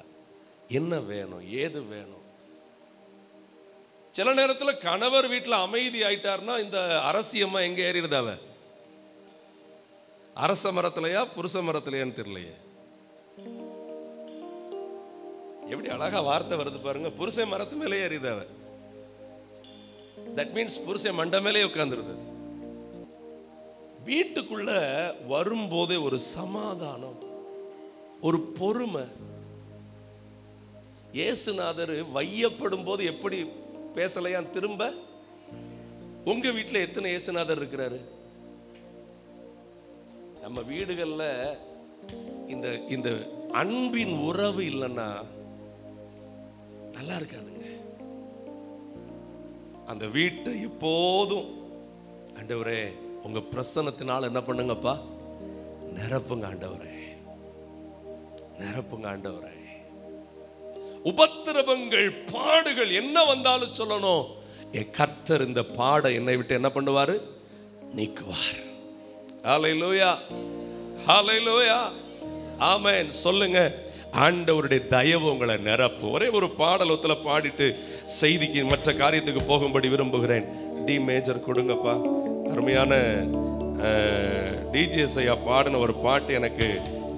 என்ன வேணும் ஏது வேணும். சில நேரத்தில் கணவர் வீட்டில் அமைதி ஆயிட்டார்னா இந்த அரசியம்மா எங்க ஏறிடுதாவ? அரச மரத்திலையா புருஷ மரத்திலையான்னு தெரியலையே. எப்படி அழகா வார்த்தை வருது பாருங்க. புருஷ மரத்து மேலே ஏறிதாவ. தட் மீன்ஸ் புருஷ மண்ட மேலே உட்கார்ந்துருது. வீட்டுக்குள்ள வரும்போதே ஒரு சமாதானம், ஒரு பொறுமை. இயேசுநாதர் வையப்படும் போது எப்படி பேசலையா? திரும்ப உங்க வீட்டில் எத்தனை இயேசுநாதர் இருக்கிறாரு? நம்ம வீடுகள்ல இந்த இந்த அன்பின் உறவு இல்லைன்னா நல்லா இருக்காதுங்க. அந்த வீட்டை எப்போதும் ஆண்டவரே உங்க பிரசன்னத்தினால என்ன பண்ணுங்கப்பா, நிரப்புங்க ஆண்டவரே, நிரப்புங்க ஆண்டவரே. உபத்திரவங்கள் பாடுகள் என்ன வந்தாலும் சொல்லணும், என் கர்த்தர் இந்த பாட என்னை விட்டு என்ன பண்ணுவாரு? நீக்குவார். ஹல்லேலூயா, ஹல்லேலூயா, ஆமென். சொல்லுங்க, ஆண்டவருடைய தயவு உங்களை நிரப்பு. ஒரே ஒரு பாடலத்துல பாடிட்டு செய்திக்கு மற்ற காரியத்துக்கு போகும்படி விரும்புகிறேன். டி மேஜர் கொடுங்கப்பா. அருமையான டிஜே ஐயா பாடின ஒரு பாட்டு எனக்கு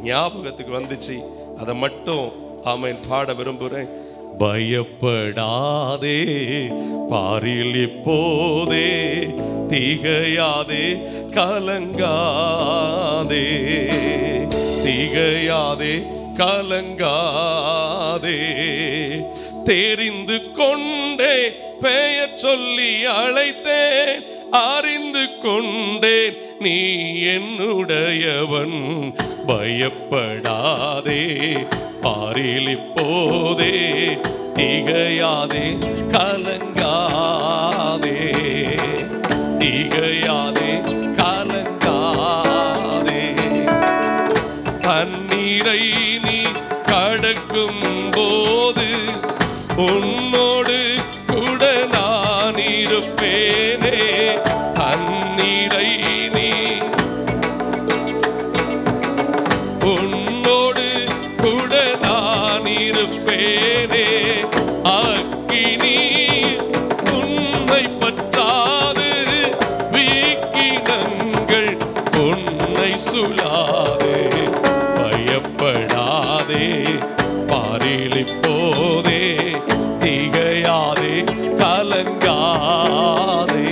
ஞாபகத்துக்கு வந்துச்சு. அதை மட்டும் ஆமென் பாட விரும்புகிறேன். பயப்படாதே பாரில் இப்போதே, திகையாதே கலங்காதே, திகையாதே கலங்காதே, தெரிந்து கொண்டே பெயர் சொல்லி அழைத்தேன், அறிந்து கொண்டேன் நீ என்னுடையவன். பயப்படாதே பாரில் இப்போதே, திகையாதே கலங்காதே, திகையாதே கலங்காதே. தண்ணீரை நீ கடக்கும் போது உன்னோடு கூட நான் இருப்பேனே. தண்ணீரை நீ உன்னோடு கூட நான் இருப்பேனே. அக்கினி உன்னை பற்றாது, வீக்கினங்கள் உன்னை சுழாது. பயப்படாதே பாரில் இப்போதே, திகையாதே கலங்காதே,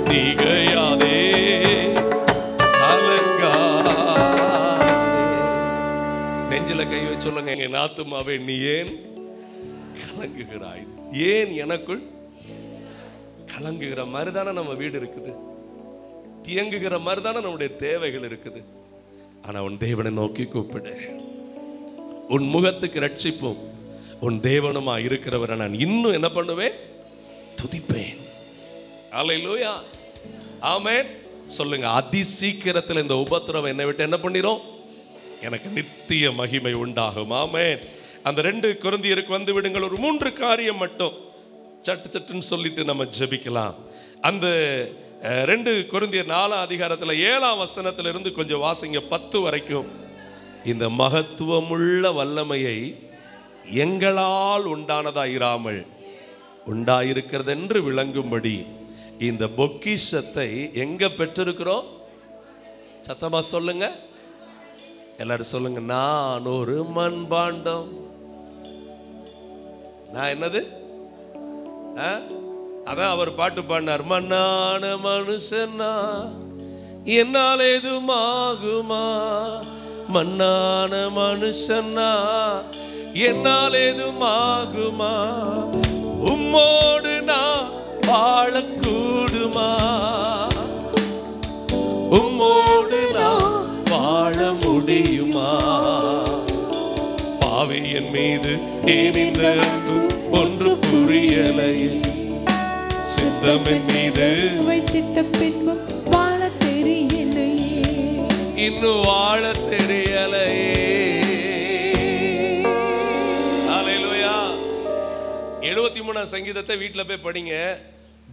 திகையாதே கலங்காதே. நெஞ்சில கை வச்சு சொல்லுங்க, என் ஆத்துமாவே நீ ஏன் கலங்குகிறாய்? ஏன் எனக்குள் கலங்குகிற மாதிரி தானே நம்ம வீடு இருக்குது, தியங்குகிற மாதிரி தானே நம்முடைய தேவைகள் இருக்குது. ஆனா உன் தேவனை நோக்கி கூப்பிடு. உன் முகத்துக்கு ரட்சிப்பும் உன் தேவனுமா இருக்கிறவரை நான் இன்னும் என்ன பண்ணுவேன்? துதிப்பேன். அல்லேலூயா, ஆமென். சொல்லுங்க, அதி சீக்கிரத்தில் இந்த உபத்திரவம் என்னை விட்டு என்ன பண்ணிரும்? எனக்கு நித்திய மகிமை உண்டாகும். ஆமென். அந்த 2 கொரிந்தியருக்கு வந்து விடுங்கள். ஒரு 3 காரியம் மட்டும் சட்டு சட்டுன்னு சொல்லிட்டு நம்ம ஜெபிக்கலாம். அந்த 2 கொரிந்தியர் 4 அதிகாரத்தில் 7ஆம் வசனத்திலிருந்து கொஞ்சம் வாசிங்க, 10 வரைக்கும். இந்த மகத்துவமுள்ள வல்லமையை எங்களால் உண்டானதா இராமல் உண்டாயிருக்கிறது என்று விளங்கும்படி இந்த பொக்கிஷத்தை எங்க பெற்றிருக்கிறோம்? சத்தமா சொல்லுங்க, எல்லாரும் சொல்லுங்க. நான் ஒரு மண்பாண்டம். நான் என்னது? அதான் அவர் பாட்டு பாடினார், மண்ணான மனுஷனா என்னால் எதுவும் ஆகுமா? மண்ணான மனுஷனா என்னால் எதுவும் ஆகுமா? உம்மோடு நான் வாழக்கூடுமா? உம்மோடு நான் வாழ முடியுமா? பாவி என் மீது ஏன் இந்த அன்பு ஒன்று புரியலையே, சித்தமின் மீது வைத்திட்ட பின்பும் வாழ தெரியலையே, இன்னும் வாழ தெரியலையே. ஹல்லேலூயா. 73ஆம் சங்கீதத்தை வீட்டில் போய் படிங்க.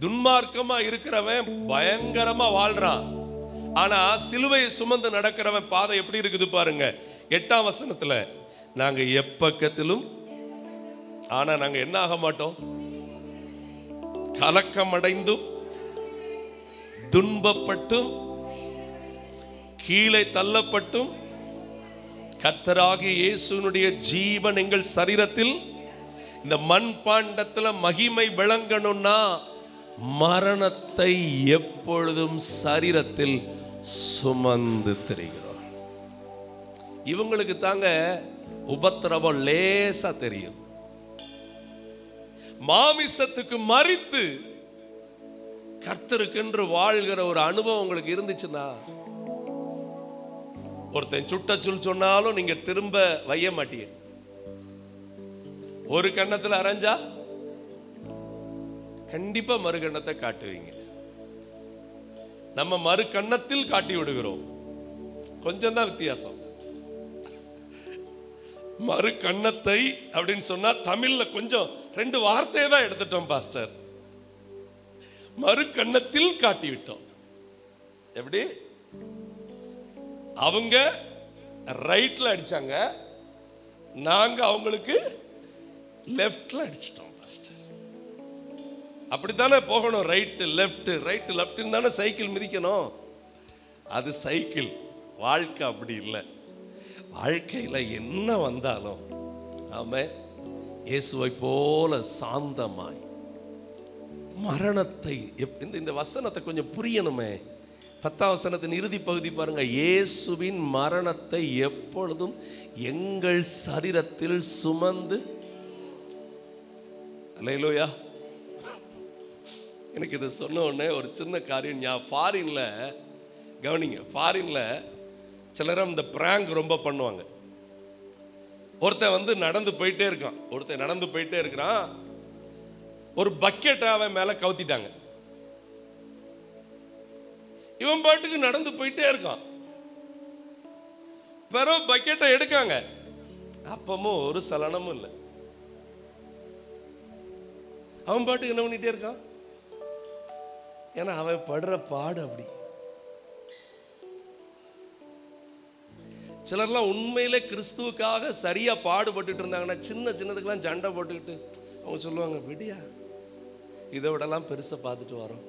துன்மார்க்கமா இருக்கிறவன் பயங்கரமா வாழ்றான், ஆனா சிலுவையை சுமந்து நடக்கிறவன் பாதை எப்படி இருக்குது பாருங்க. 8ஆம் வசனத்துல, நாங்க எப்பக்கத்திலும், ஆனா நாங்க என்ன ஆக மாட்டோம்? கலக்கம் அடைந்தும் துன்பப்பட்டும் கீழே தள்ளப்பட்டும் கர்த்தராகிய இயேசுவினுடைய ஜீவன் எங்கள் சரீரத்தில் இந்த மண் பாண்டத்துல மகிமை விளங்கணும்னா மரணத்தை எப்பொழுதும் சரீரத்தில் சுமந்து திரிகிறோம். இவங்களுக்கு தாங்க உபத்திரவம் லேசா தெரியும். மாமிசத்துக்கு மரித்து கர்த்தருக்கென்று வாழ்கிற ஒரு அனுபவம் உங்களுக்கு இருந்துச்சுன்னா, ஒருத்தன் சுட்ட சொல் சொன்னாலும் நீங்க திரும்ப வைய மாட்டீங்க. ஒரு கண்ணத்துல அரைஞ்சா கண்டிப்பா மறு கண்ணத்தை காட்டுவீங்க. நம்ம மறு கண்ணத்தில் காட்டி விடுகிறோம். கொஞ்சம் தான் வித்தியாசம். மறு கண்ணத்தை அப்படின்னு சொன்னா தமிழ்ல கொஞ்சம் 2 வார்த்தையை தான் எடுத்துட்டோம் பாஸ்டர். மறு கண்ணத்தில் காட்டி விட்டோம். எப்படி? அவங்க ரைட்ல அடிச்சாங்க, நாங்க அவங்களுக்கு லெஃப்ட்ல அடிச்சிட்டோம் பாஸ்டர். அப்படித்தானே போகணும். ரைட்டு லெஃப்ட், ரைட்டு லெஃப்ட்னு தானே சைக்கிள் மிதிக்கணும். அது சைக்கிள். வாழ்க்கை அப்படி இல்லை. வாழ்க்கையில என்ன வந்தாலும் ஆமென், இயேசுவை போல சாந்தமாய் மரணத்தை இந்த வசனத்தை கொஞ்சம் புரியணுமே. 10ஆம் வசனத்தின் இறுதி பகுதி பாருங்க, இயேசுவின் மரணத்தை எப்பொழுதும் எங்கள் சரீரத்தில் சுமந்து. அல்லேலூயா. எனக்கு இதை சொன்ன உடனே ஒரு சின்ன காரியம் ஃபாரின்ல கவனிங்க. ஃபாரின்ல சிலரும் இந்த பிராங்க் ரொம்ப பண்ணுவாங்க. ஒருத்தன் வந்து நடந்து போயிட்டே இருக்கான், ஒருத்தன் நடந்து போயிட்டே இருக்கிறான், ஒரு பக்கெட் அவன் மேல கவுத்திட்டாங்க. இவன் பாட்டுக்கு நடந்து போயிட்டே இருக்கான். பிறகு பக்கெட்டை எடுக்காங்க, அப்பமும் ஒரு சலனமும் இல்லை. அவன் பாட்டுக்கு என்ன பண்ணிட்டே இருக்கான்? ஏன்னா அவன் படுற பாடு அப்படி. சிலர்லாம் உண்மையிலே கிறிஸ்துவுக்காக சரியா பாடுபட்டு இருந்தாங்கன்னா சின்ன சின்னதுக்கெல்லாம் சண்டை போட்டுக்கிட்டு அவங்க சொல்லுவாங்க, விடியா இதை விடலாம் பெருசா பார்த்துட்டு வரோம்.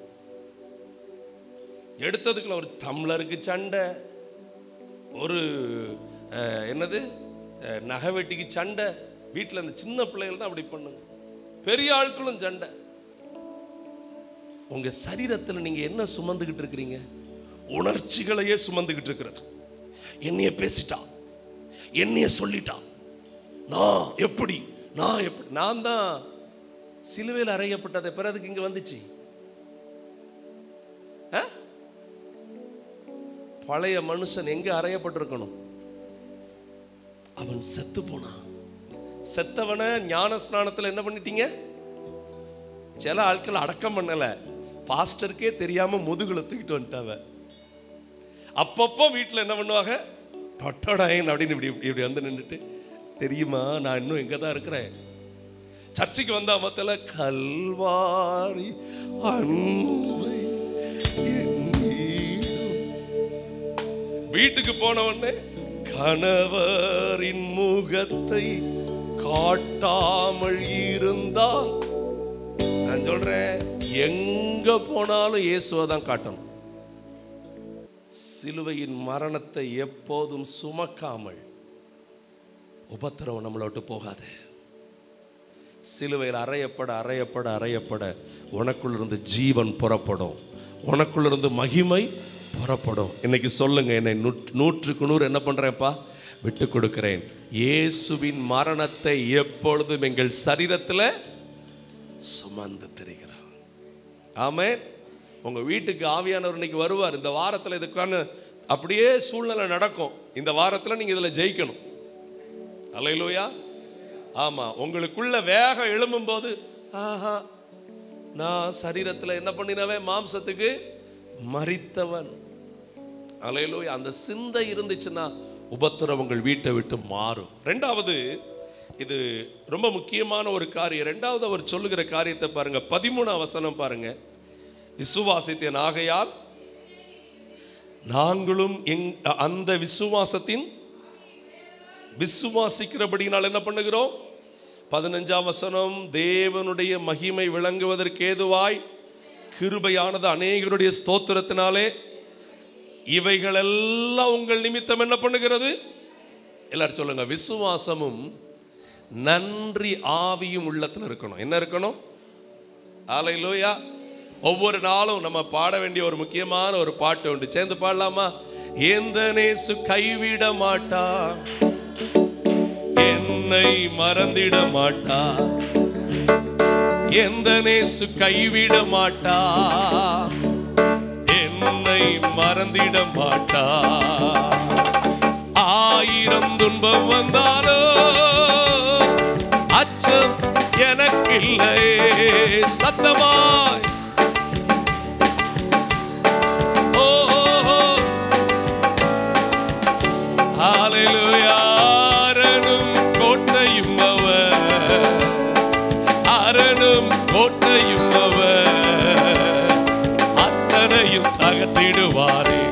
எடுத்ததுக்குள்ள ஒரு டம்ளருக்கு சண்டை, ஒரு என்னது நகை வெட்டிக்கு சண்டை. வீட்டில் அந்த சின்ன பிள்ளைகள் தான் அப்படி பண்ணுங்க, பெரிய ஆட்களும் சண்டை. உங்க சரீரத்தில் நீங்க என்ன சுமந்துகிட்டு இருக்கிறீங்க? உணர்ச்சிகளையே சுமந்துகிட்டு இருக்கிறது. என்னைய பேசிட்டான், என்னைய சொல்லிட்டான், நான் எப்படி நான் தான் சிலுவையில் அறையப்பட்டதை பிறகு இங்க வந்துச்சு. பழைய மனுஷன் எங்க அறையப்பட்டிருக்கணும்? அவன் செத்து போனான். செத்தவனை ஞான ஸ்நானத்தில் என்ன பண்ணிட்டீங்க? சில ஆட்கள் அடக்கம் பண்ணல, பாஸ்டருக்கே தெரியாம முதுகுல தூக்கிட்டு வந்துட்டாவ. அப்பப்போ வீட்டில் என்ன பண்ணுவாங்க, டொட்டடாயின் அப்படின்னு இப்படி இப்படி வந்து நின்றுட்டு, தெரியுமா நான் இன்னும் எங்க தான் இருக்கிறேன். சர்ச்சைக்கு வந்தா மத்தல கல்வாரி அன்பை வீட்டுக்கு போன உடனே கணவரின் முகத்தை காட்டாமல் இருந்தால், நான் சொல்றேன் எங்க போனாலும் இயேசுவை தான் காட்டணும். சிலுவையின் மரணத்தை எப்போதும் சுமக்காமல் உபத்திரவம் நம்மளை விட்டு போகாது. சிலுவையில் அறையப்பட அறையப்பட அறையப்பட உனக்குள்ளிருந்து ஜீவன் புறப்படும், உனக்குள்ளிருந்து மகிமை புறப்படும். இன்னைக்கு சொல்லுங்க, என்னை 100க்கு 100 என்ன பண்றேன்ப்பா, விட்டு கொடுக்கிறேன். இயேசுவின் மரணத்தை எப்பொழுதும் எங்கள் சரீரத்தில் சுமந்து திரிகிறார். ஆமென். உங்க வீட்டுக்கு ஆவியானவர் இன்னைக்கு வருவார். இந்த வாரத்தில் இதுக்கான அப்படியே சூழ்நிலை நடக்கும். இந்த வாரத்தில் நீங்க இதுல ஜெயிக்கணும். அல்லேலூயா. ஆமா, உங்களுக்குள்ள வேகம் எழும்பும் போது, ஆஹா நான் சரீரத்தில் என்ன பண்ணினவன், மாம்சத்துக்கு மரித்தவன். அல்லேலூயா. அந்த சிந்தை இருந்துச்சுன்னா உபத்திரவங்கள் வீட்டை விட்டு மாறும். ரெண்டாவது, இது ரொம்ப முக்கியமான ஒரு காரியம். ரெண்டாவது அவர் சொல்லுகிற காரியத்தை பாருங்க, 13ஆம் வசனம் பாருங்க. விசுவாசித்தேன், ஆகையால் நாங்களும் அந்த விசுவாசத்தின் விசுவாசிக்கிறபடினால் என்ன பண்ணுகிறோம். 15ஆம் வசனம், தேவனுடைய மகிமை விளங்குவதற்கு ஏதுவாய் கிருபையானது அநேகருடைய ஸ்தோத்திரத்தினாலே இவைகளெல்லாம் உங்கள் நிமித்தம் என்ன பண்ணுகிறது. எல்லாரும் சொல்லுங்க, விசுவாசமும் நன்றி ஆவியும் உள்ளத்தில் இருக்கணும். என்ன இருக்கணும்? அல்லேலூயா. ஒவ்வொரு நாளும் நம்ம பாட வேண்டிய ஒரு முக்கியமான ஒரு பாட்டு உண்டு. சேர்ந்து பாடலாமா? எந்த நேசு கைவிட மாட்டா, என்னை மறந்திட மாட்டா, எந்த நேசு கைவிட மாட்டா, என்னை மறந்திட மாட்டா. 1000 துன்பம் வந்தாலோ அச்சம் எனக்கில்லை. சத்தமாய் ஹல்லேலூயா. அரணும் கோட்டையும் அவர், அரணும் கோட்டையும் அவர், அத்தனையும் தகர்த்திடுவாரே.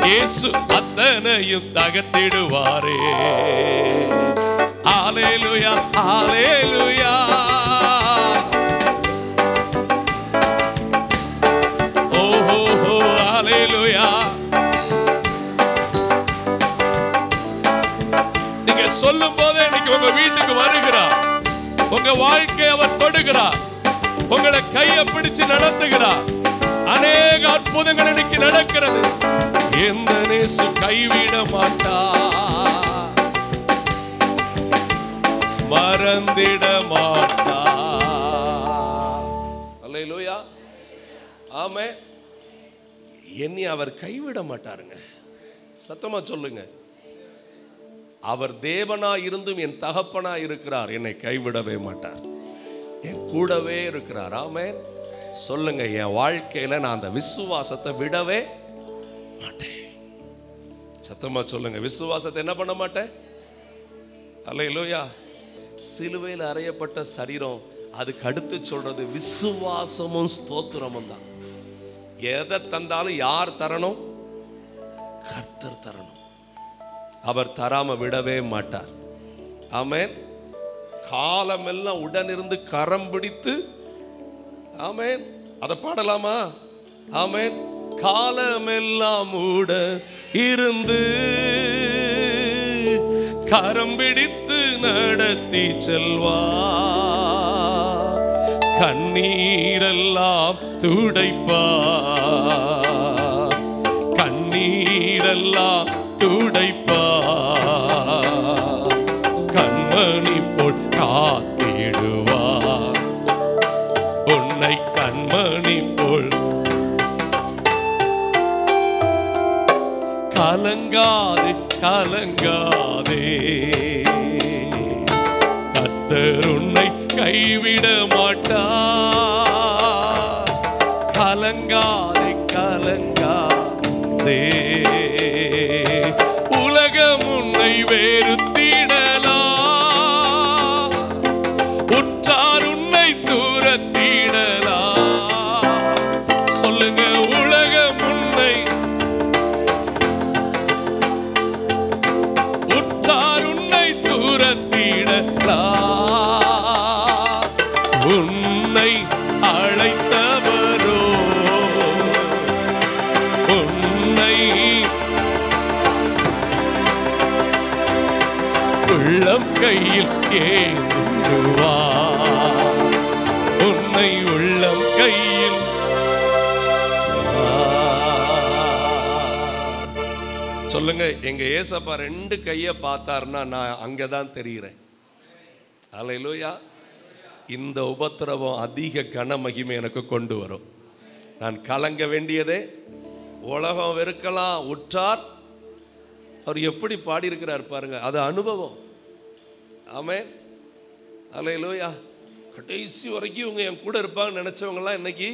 இயேசு அத்தனையும் தகர்த்திடுவாரே. ஹல்லேலூயா, ஹல்லேலூயா. ஓஹோ ஹல்லேலூயா. நீங்க சொல்லும் போதே இன்னைக்கு உங்க வீட்டுக்கு வருகிறார், உங்க வாழ்க்கை அவர் தொடுகிறார், உங்களை கையை பிடிச்சு நடத்துகிறார். அநேக அற்புதங்கள் இன்னைக்கு நடக்கிறது. எந்த நேசு கைவிட மாட்டா, மறந்திட மாட்டா. அல்லேலூயா. ஆமென். என்னை அவர் கைவிட மாட்டாருங்க. சத்தமா சொல்லுங்க. அவர் தேவனா இருந்தும் என் தகப்பனா இருக்கிறார், என்னை கைவிடவே மாட்டார், என் கூடவே இருக்கிறார். ஆமென். சொல்லுங்க, என் வாழ்க்கையில நான் அந்த விசுவாசத்தை விடவே மாட்டேன். சத்தமா சொல்லுங்க, விசுவாசத்தை என்ன பண்ண மாட்டேன். அல்லேலூயா. சிலுவையில் அறையப்பட்ட சரீரம், அதுக்கு அடுத்து சொல்றது விசுவாசமும் ஸ்தோத்திரமும் தான். எதை தந்தாலும் யார் தரணும்? கர்த்தர் தரணும். அவர் தராம விடவே மாட்டார். ஆமென். காலமெல்லாம் உடனிருந்து கரம் பிடித்து, ஆமென், அதை பாடலாமா? ஆமென். காலமெல்லாம் உடன் இருந்து கரம் பிடித்து நடத்தி செல்வா, கண்ணீரெல்லாம் துடைப்பா, கண்ணீரெல்லாம் துடைப்பா, கண்மணி போல் காத்திடுவா, உன்னை கண்மணி போல் கலங்காதே கலங்காதே, கர்த்தர் உன்னை கைவிட மாட்டார். கலங்காதே கலங்காதே, உலகம் உன்னை வெறுத்திடலாம், உற்றார் உன்னை தூரத்திடலாம். சொல்லுங்க, உலகம் உன்னை, உற்றார் உன்னை தூரத்திடலாம், உன்னை அழைத்தவரோ உன்னை உள்ளம் கையில் ஏந்துவார், உன்னை உள்ளம் கையில். சொல்லுங்க, எங்க ஏசப்பா 2 கையை பார்த்தாருன்னா நான் அங்கதான் தெரிகிறேன். அல்லேலூயா. இந்த உபத்திரவம் அதிக கன மகிமை எனக்கு கொண்டு வரும். நான் கலங்க வேண்டியதே, உலகம் வெறுக்கலாம், உற்றார். அவர் எப்படி பாடியிருக்கிறார் பாருங்க, அது அனுபவம். ஆமென். அல்லேலூயா. கடைசி வரைக்கும் இவங்க என் கூட இருப்பாங்கன்னு நினைச்சவங்கலாம் இன்னைக்கு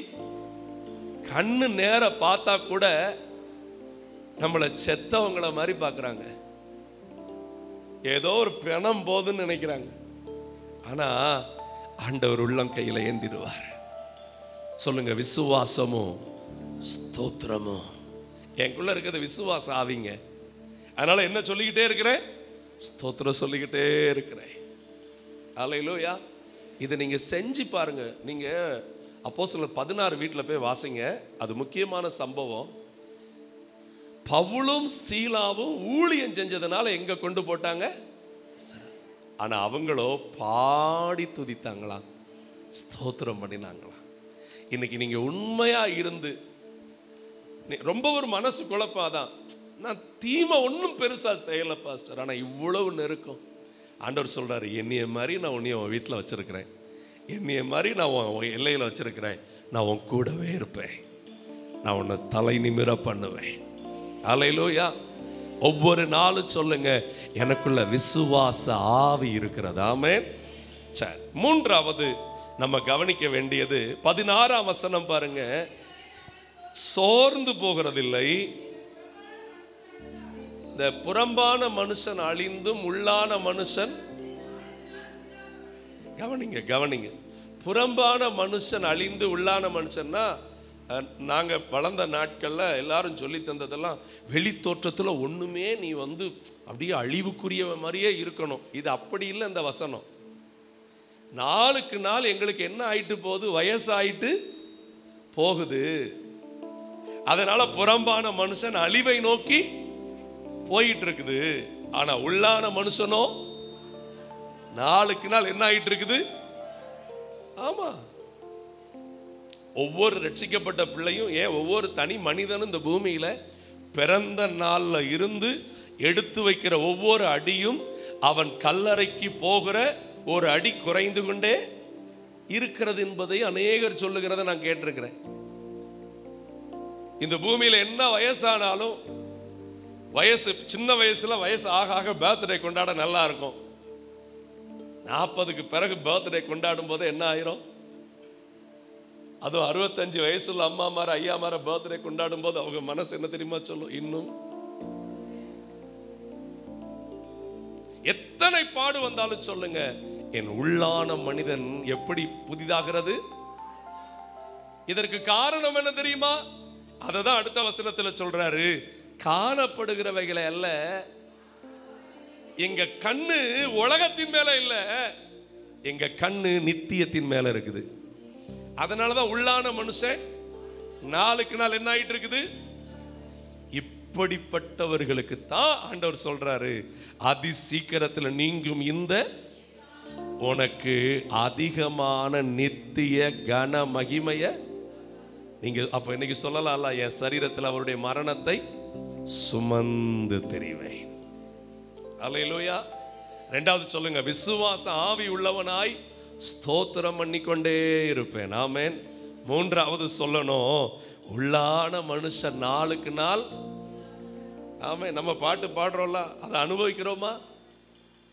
கண்ணு நேர பார்த்தா கூட நம்மளை செத்தவங்கள மாதிரி பார்க்குறாங்க. ஏதோ ஒரு பிணம் போதுன்னு நினைக்கிறாங்க. ஆனா ஆண்டவர் உள்ளம் கையில் ஏந்திடுவார். சொல்லுங்க, விசுவாசமும் ஸ்தோத்திரமும். எனக்குள்ள இருக்கிறது விசுவாச ஆவிங்க. அதனால என்ன சொல்லிக்கிட்டே இருக்கிறேன்? ஸ்தோத்திரம் சொல்லிக்கிட்டே இருக்கிறேன். அல்லேலூயா. இதை நீங்க செஞ்சு பாருங்க. நீங்க அப்போஸ்தலர் 16 வீட்டில் போய் வாசிங்க. அது முக்கியமான சம்பவம். பவுலும் சீலாவும் ஊழியம் செஞ்சதுனால எங்க கொண்டு போட்டாங்க? ஆனா அவங்களோ பாடி துதித்தாங்களாம், ஸ்தோத்திரம் பண்ணினாங்களாம். இன்னைக்கு நீங்க உண்மையா இருந்து, ரொம்ப ஒரு மனசு குழப்பாதான், நான் தீமை ஒன்றும் பெருசா செய்யல பாஸ்டர், ஆனா இவ்வளவு நெருக்கம். ஆண்டவர் சொல்றாரு, என்னைய மாதிரி நான் உன்னைய உன் வீட்டில் வச்சிருக்கிறேன், என்னைய மாதிரி நான் உன் எல்லையில் வச்சிருக்கிறேன், நான் உன் கூடவே இருப்பேன், நான் உன்னை தலை நிமிர பண்ணுவேன். அல்லேலூயா. ஒவ்வொரு நாளும் சொல்லுங்க, எனக்குள்ள விசுவாச ஆவி இருக்கிறது. ஆமென். சரி, 3வது நம்ம கவனிக்க வேண்டியது 16ஆம் வசனம் பாருங்க. சோர்ந்து போகிறதில்லை, இந்த புறம்பான மனுஷன் அழிந்தும் உள்ளான மனுஷன், கவனிங்க கவனிங்க, புறம்பான மனுஷன் அழிந்து உள்ளான மனுஷன்னா, நாங்க வளர்ந்த நாட்கள்ல எல்லாரும் சொல்லி தந்ததெல்லாம் வெளி தோற்றத்துல ஒண்ணுமே நீ அப்படியே அழிவுக்குரிய மாதிரியே இருக்கணும். இது அப்படி இல்லை. இந்த வசனம் நாளுக்கு நாள் எங்களுக்கு என்ன ஆயிட்டு போகுது? வயசாயிட்டு போகுது. அதனால புறம்பான மனுஷன் அழிவை நோக்கி போயிட்டு இருக்குது. ஆனா உள்ளான மனுஷனோ நாளுக்கு நாள் என்ன ஆயிட்டு இருக்குது? ஆமா, ஒவ்வொரு ரட்சிக்கப்பட்ட பிள்ளையும், ஏன் ஒவ்வொரு தனி மனிதனும் இந்த பூமியில பிறந்த நாள்ல இருந்து எடுத்து வைக்கிற ஒவ்வொரு அடியும் அவன் கல்லறைக்கு போகிற ஒரு அடி குறைந்து கொண்டே இருக்கிறது என்பதை அநேகர் சொல்லுகிறத நான் கேட்டிருக்கிறேன். இந்த பூமியில என்ன வயசானாலும், வயசு சின்ன வயசுல வயசு ஆக ஆக பர்த்டே கொண்டாட நல்லா இருக்கும். 40க்கு பிறகு பர்த்டே கொண்டாடும் போது என்ன ஆயிரும்? அதுவும் 65 வயசுல அம்மா மார ஐயா மார பர்த்டே கொண்டாடும் போது அவங்க மனசு என்ன தெரியுமா சொல்லும்? இன்னும் எத்தனை பாடு வந்தாலும் சொல்லுங்க, என் உள்ளான மனிதன் எப்படி புதிதாகிறது? இதற்கு காரணம் என்ன தெரியுமா? அததான் அடுத்த வசனத்துல சொல்றாரு, காணப்படுகிறவைகளை அல்ல, எங்க கண்ணு உலகத்தின் மேல இல்ல, எங்க கண்ணு நித்தியத்தின் மேல இருக்குது. அதனாலதான் உள்ளான மனுஷன் நாளுக்கு நாள் என்ன ஆயிட்டு இருக்குது? இப்படிப்பட்டவர்களுக்கு தான் ஆண்டவர் சொல்றாரு, அதி சீக்கிரத்தில் நீங்கும் இந்த உனக்கு அதிகமான நித்திய கன மகிமைய நீங்க அப்ப இன்னைக்கு சொல்லலாம், என் சரீரத்தில் அவருடைய மரணத்தை சுமந்து தெரிவேன். அல்லேலூயா. 2வது சொல்லுங்க, விசுவாச ஆவி உள்ளவனாய் ஸ்தோத்திரம் பண்ணிக்கொண்டே இருப்பேன். ஆமென். 3வது சொல்லணும், உள்ளான மனுஷன் நாளுக்கு நாள் ஆமே, நம்ம பாட்டு பாடுறோம்ல, அதை அனுபவிக்கிறோமா?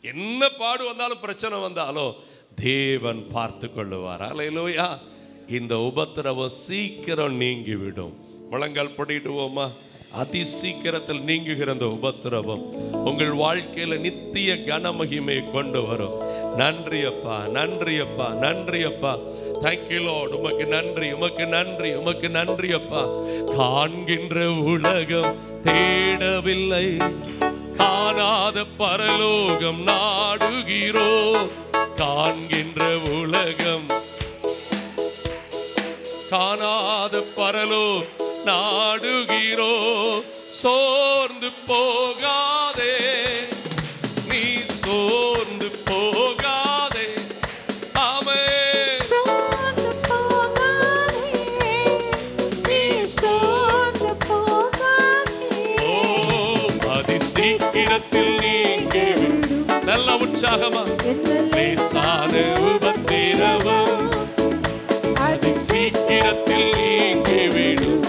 என்ன பாடு வந்தாலும் பிரச்சனை வந்தாலும் தேவன் பார்த்து கொள்ளுவார். அல்லேலூயா. இந்த உபத்திரவம் சீக்கிரம் நீங்கிவிடும். முழங்கால் படிடுவோமா? அதி சீக்கிரத்தில் நீங்குகிற அந்த உபத்திரவம் உங்கள் வாழ்க்கையில நித்திய கனமகிமையை கொண்டு வரும். நன்றி அப்பா, நன்றி அப்பா, நன்றி அப்பா. Thank you Lord. உமக்கு நன்றி, உமக்கு நன்றி, உமக்கு நன்றி அப்பா. காண்கின்ற உலகம் தேடவில்லை, காணாத பரலோகம் நாடுகிறோ. காண்கின்ற உலகம் காணாத பரலோ நாடுகிறோ. சோர்ந்து போகாதே, நீ சோர்ந்து போகாதே. ஆமே, சோர்ந்து போகாதே, நீ சோர்ந்து போகாதே. ஓ அதி சீக்கிரத்தில் நீங்கிவிடும். நல்ல உற்சாகமா. லேசான உபத்திரவம் அதி சீக்கிரத்தில் நீங்கிவிடும்.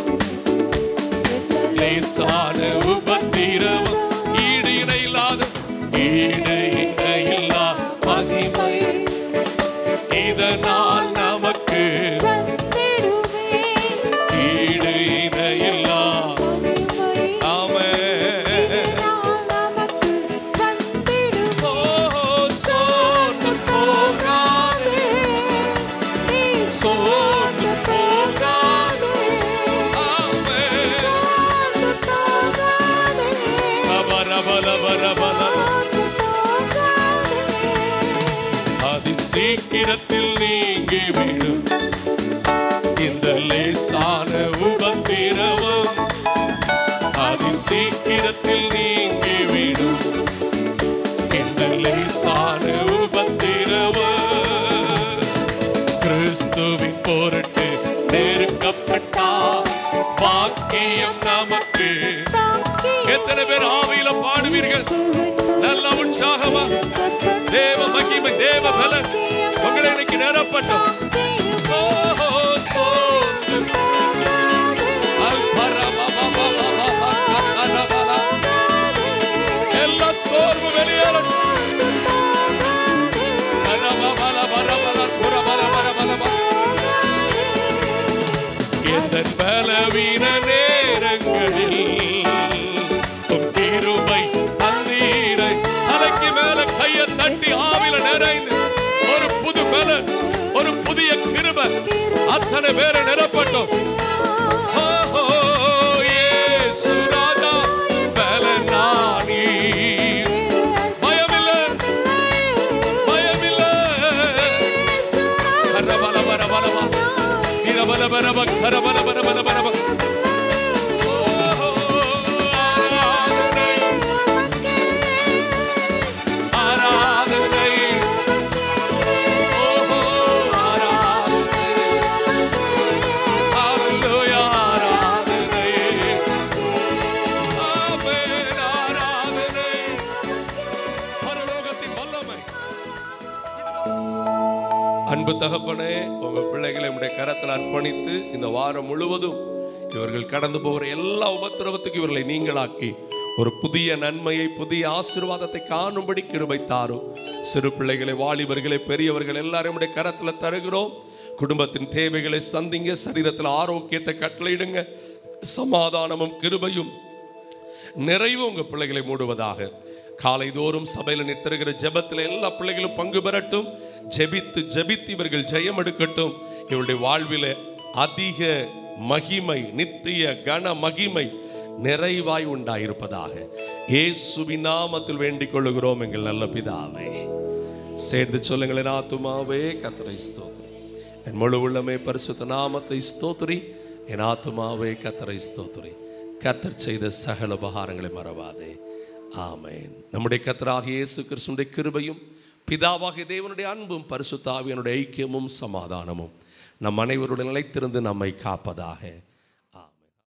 லேசான உபத்திரவம் ஈடு இணையில்லாத மகிமை இதனால் நமக்கு ஈடு இணையில்லா. ஆமே, சோர்ந்து போகாதே, சோர்ந்து போகாதே. ஆமே, அதி சீக்கிரத்தில் நீங்கிவிடும் இந்த லேசான உபத்திரவம். அதி சீக்கிரத்தில் நீங்கிவிடும் இந்த லேசான உபத்திரவம். கிறிஸ்துவின் பொருட்டு நெருக்கப்பட்டார் பாக்கியம் நமக்கு. எத்தனை பேர் ஆவியில பாடுவீர்கள்? நல்ல உற்சாகமா. தேவ மகிமை, தேவ பலன் உங்களை இன்னைக்கு நிரப்பட்டும். எல்லா சோர்வு வெளியேறும். எந்த பலவீன நேரங்களில் கிருபை தந்தீரை. தலைக்கு மேல கையை தட்டி ஆவில நிறைந்து ஒரு புது பலன், ஒரு புதிய கிருபை அத்தனை பேரை நிரப்பட்டும். இயேசு ராஜா பலனானி. பயமில்லை, பயமில்லை. கரபல பர பரபா இரபல பரப கரபல பர பர பரப. அன்பு தகப்பனே, உங்க பிள்ளைகளை உடைய கரத்தில் அர்ப்பணித்து இந்த வாரம் முழுவதும் இவர்கள் கடந்து போகிற எல்லா உபத்திரவத்துக்கும் இவர்களை நீங்களாக்கி ஒரு புதிய நன்மையை, புதிய ஆசீர்வாதத்தை காணும்படி கிருபை தாரும். சிறு பிள்ளைகளை, வாலிபர்களை, பெரியவர்கள் எல்லாரும் உடைய கரத்தில் தருகிறோம். குடும்பத்தின் தேவைகளை சந்திங்க, சரீரத்தில் ஆரோக்கியத்தை கட்டளையிடுங்க. சமாதானமும் கிருபையும் நிறைவு உங்க பிள்ளைகளை மூடுவதாக. காலை தோறும் சபையில் நிறுத்துகிற ஜெபத்தில் எல்லா பிள்ளைகளும் பங்கு பெறட்டும். ஜெபித்து ஜெபித்து இவர்கள் ஜெயம் எடுக்கட்டும். இவருடைய வாழ்வில் அதிக மகிமை, நித்திய கன மகிமை நிறைவாய் உண்டாயிருப்பதாக இயேசுவின் நாமத்தில் வேண்டிக் கொள்ளுகிறோம் எங்கள் நல்ல பிதாவே. சேர்ந்து சொல்லுங்களேன். ஆத்துமாவே கர்த்தரை ஸ்தோத்திரி, என் முழு உள்ளமே பரிசுத்த நாமத்தை ஸ்தோத்திரி. என் ஆத்துமாவே கர்த்தரை ஸ்தோத்திரி. கர்த்தர் செய்த சகல உபகாரங்களை மறவாதே. ஆமென். நம்முடைய கர்த்தராகிய இயேசு கிறிஸ்துவின் கிருபையும் பிதாவாகிய தேவனுடைய அன்பும் பரிசுத்த ஆவியானுடைய ஐக்கியமும் சமாதானமும் நம் அனைவருடன் நிலைத்திருந்து நம்மை காப்பதாக.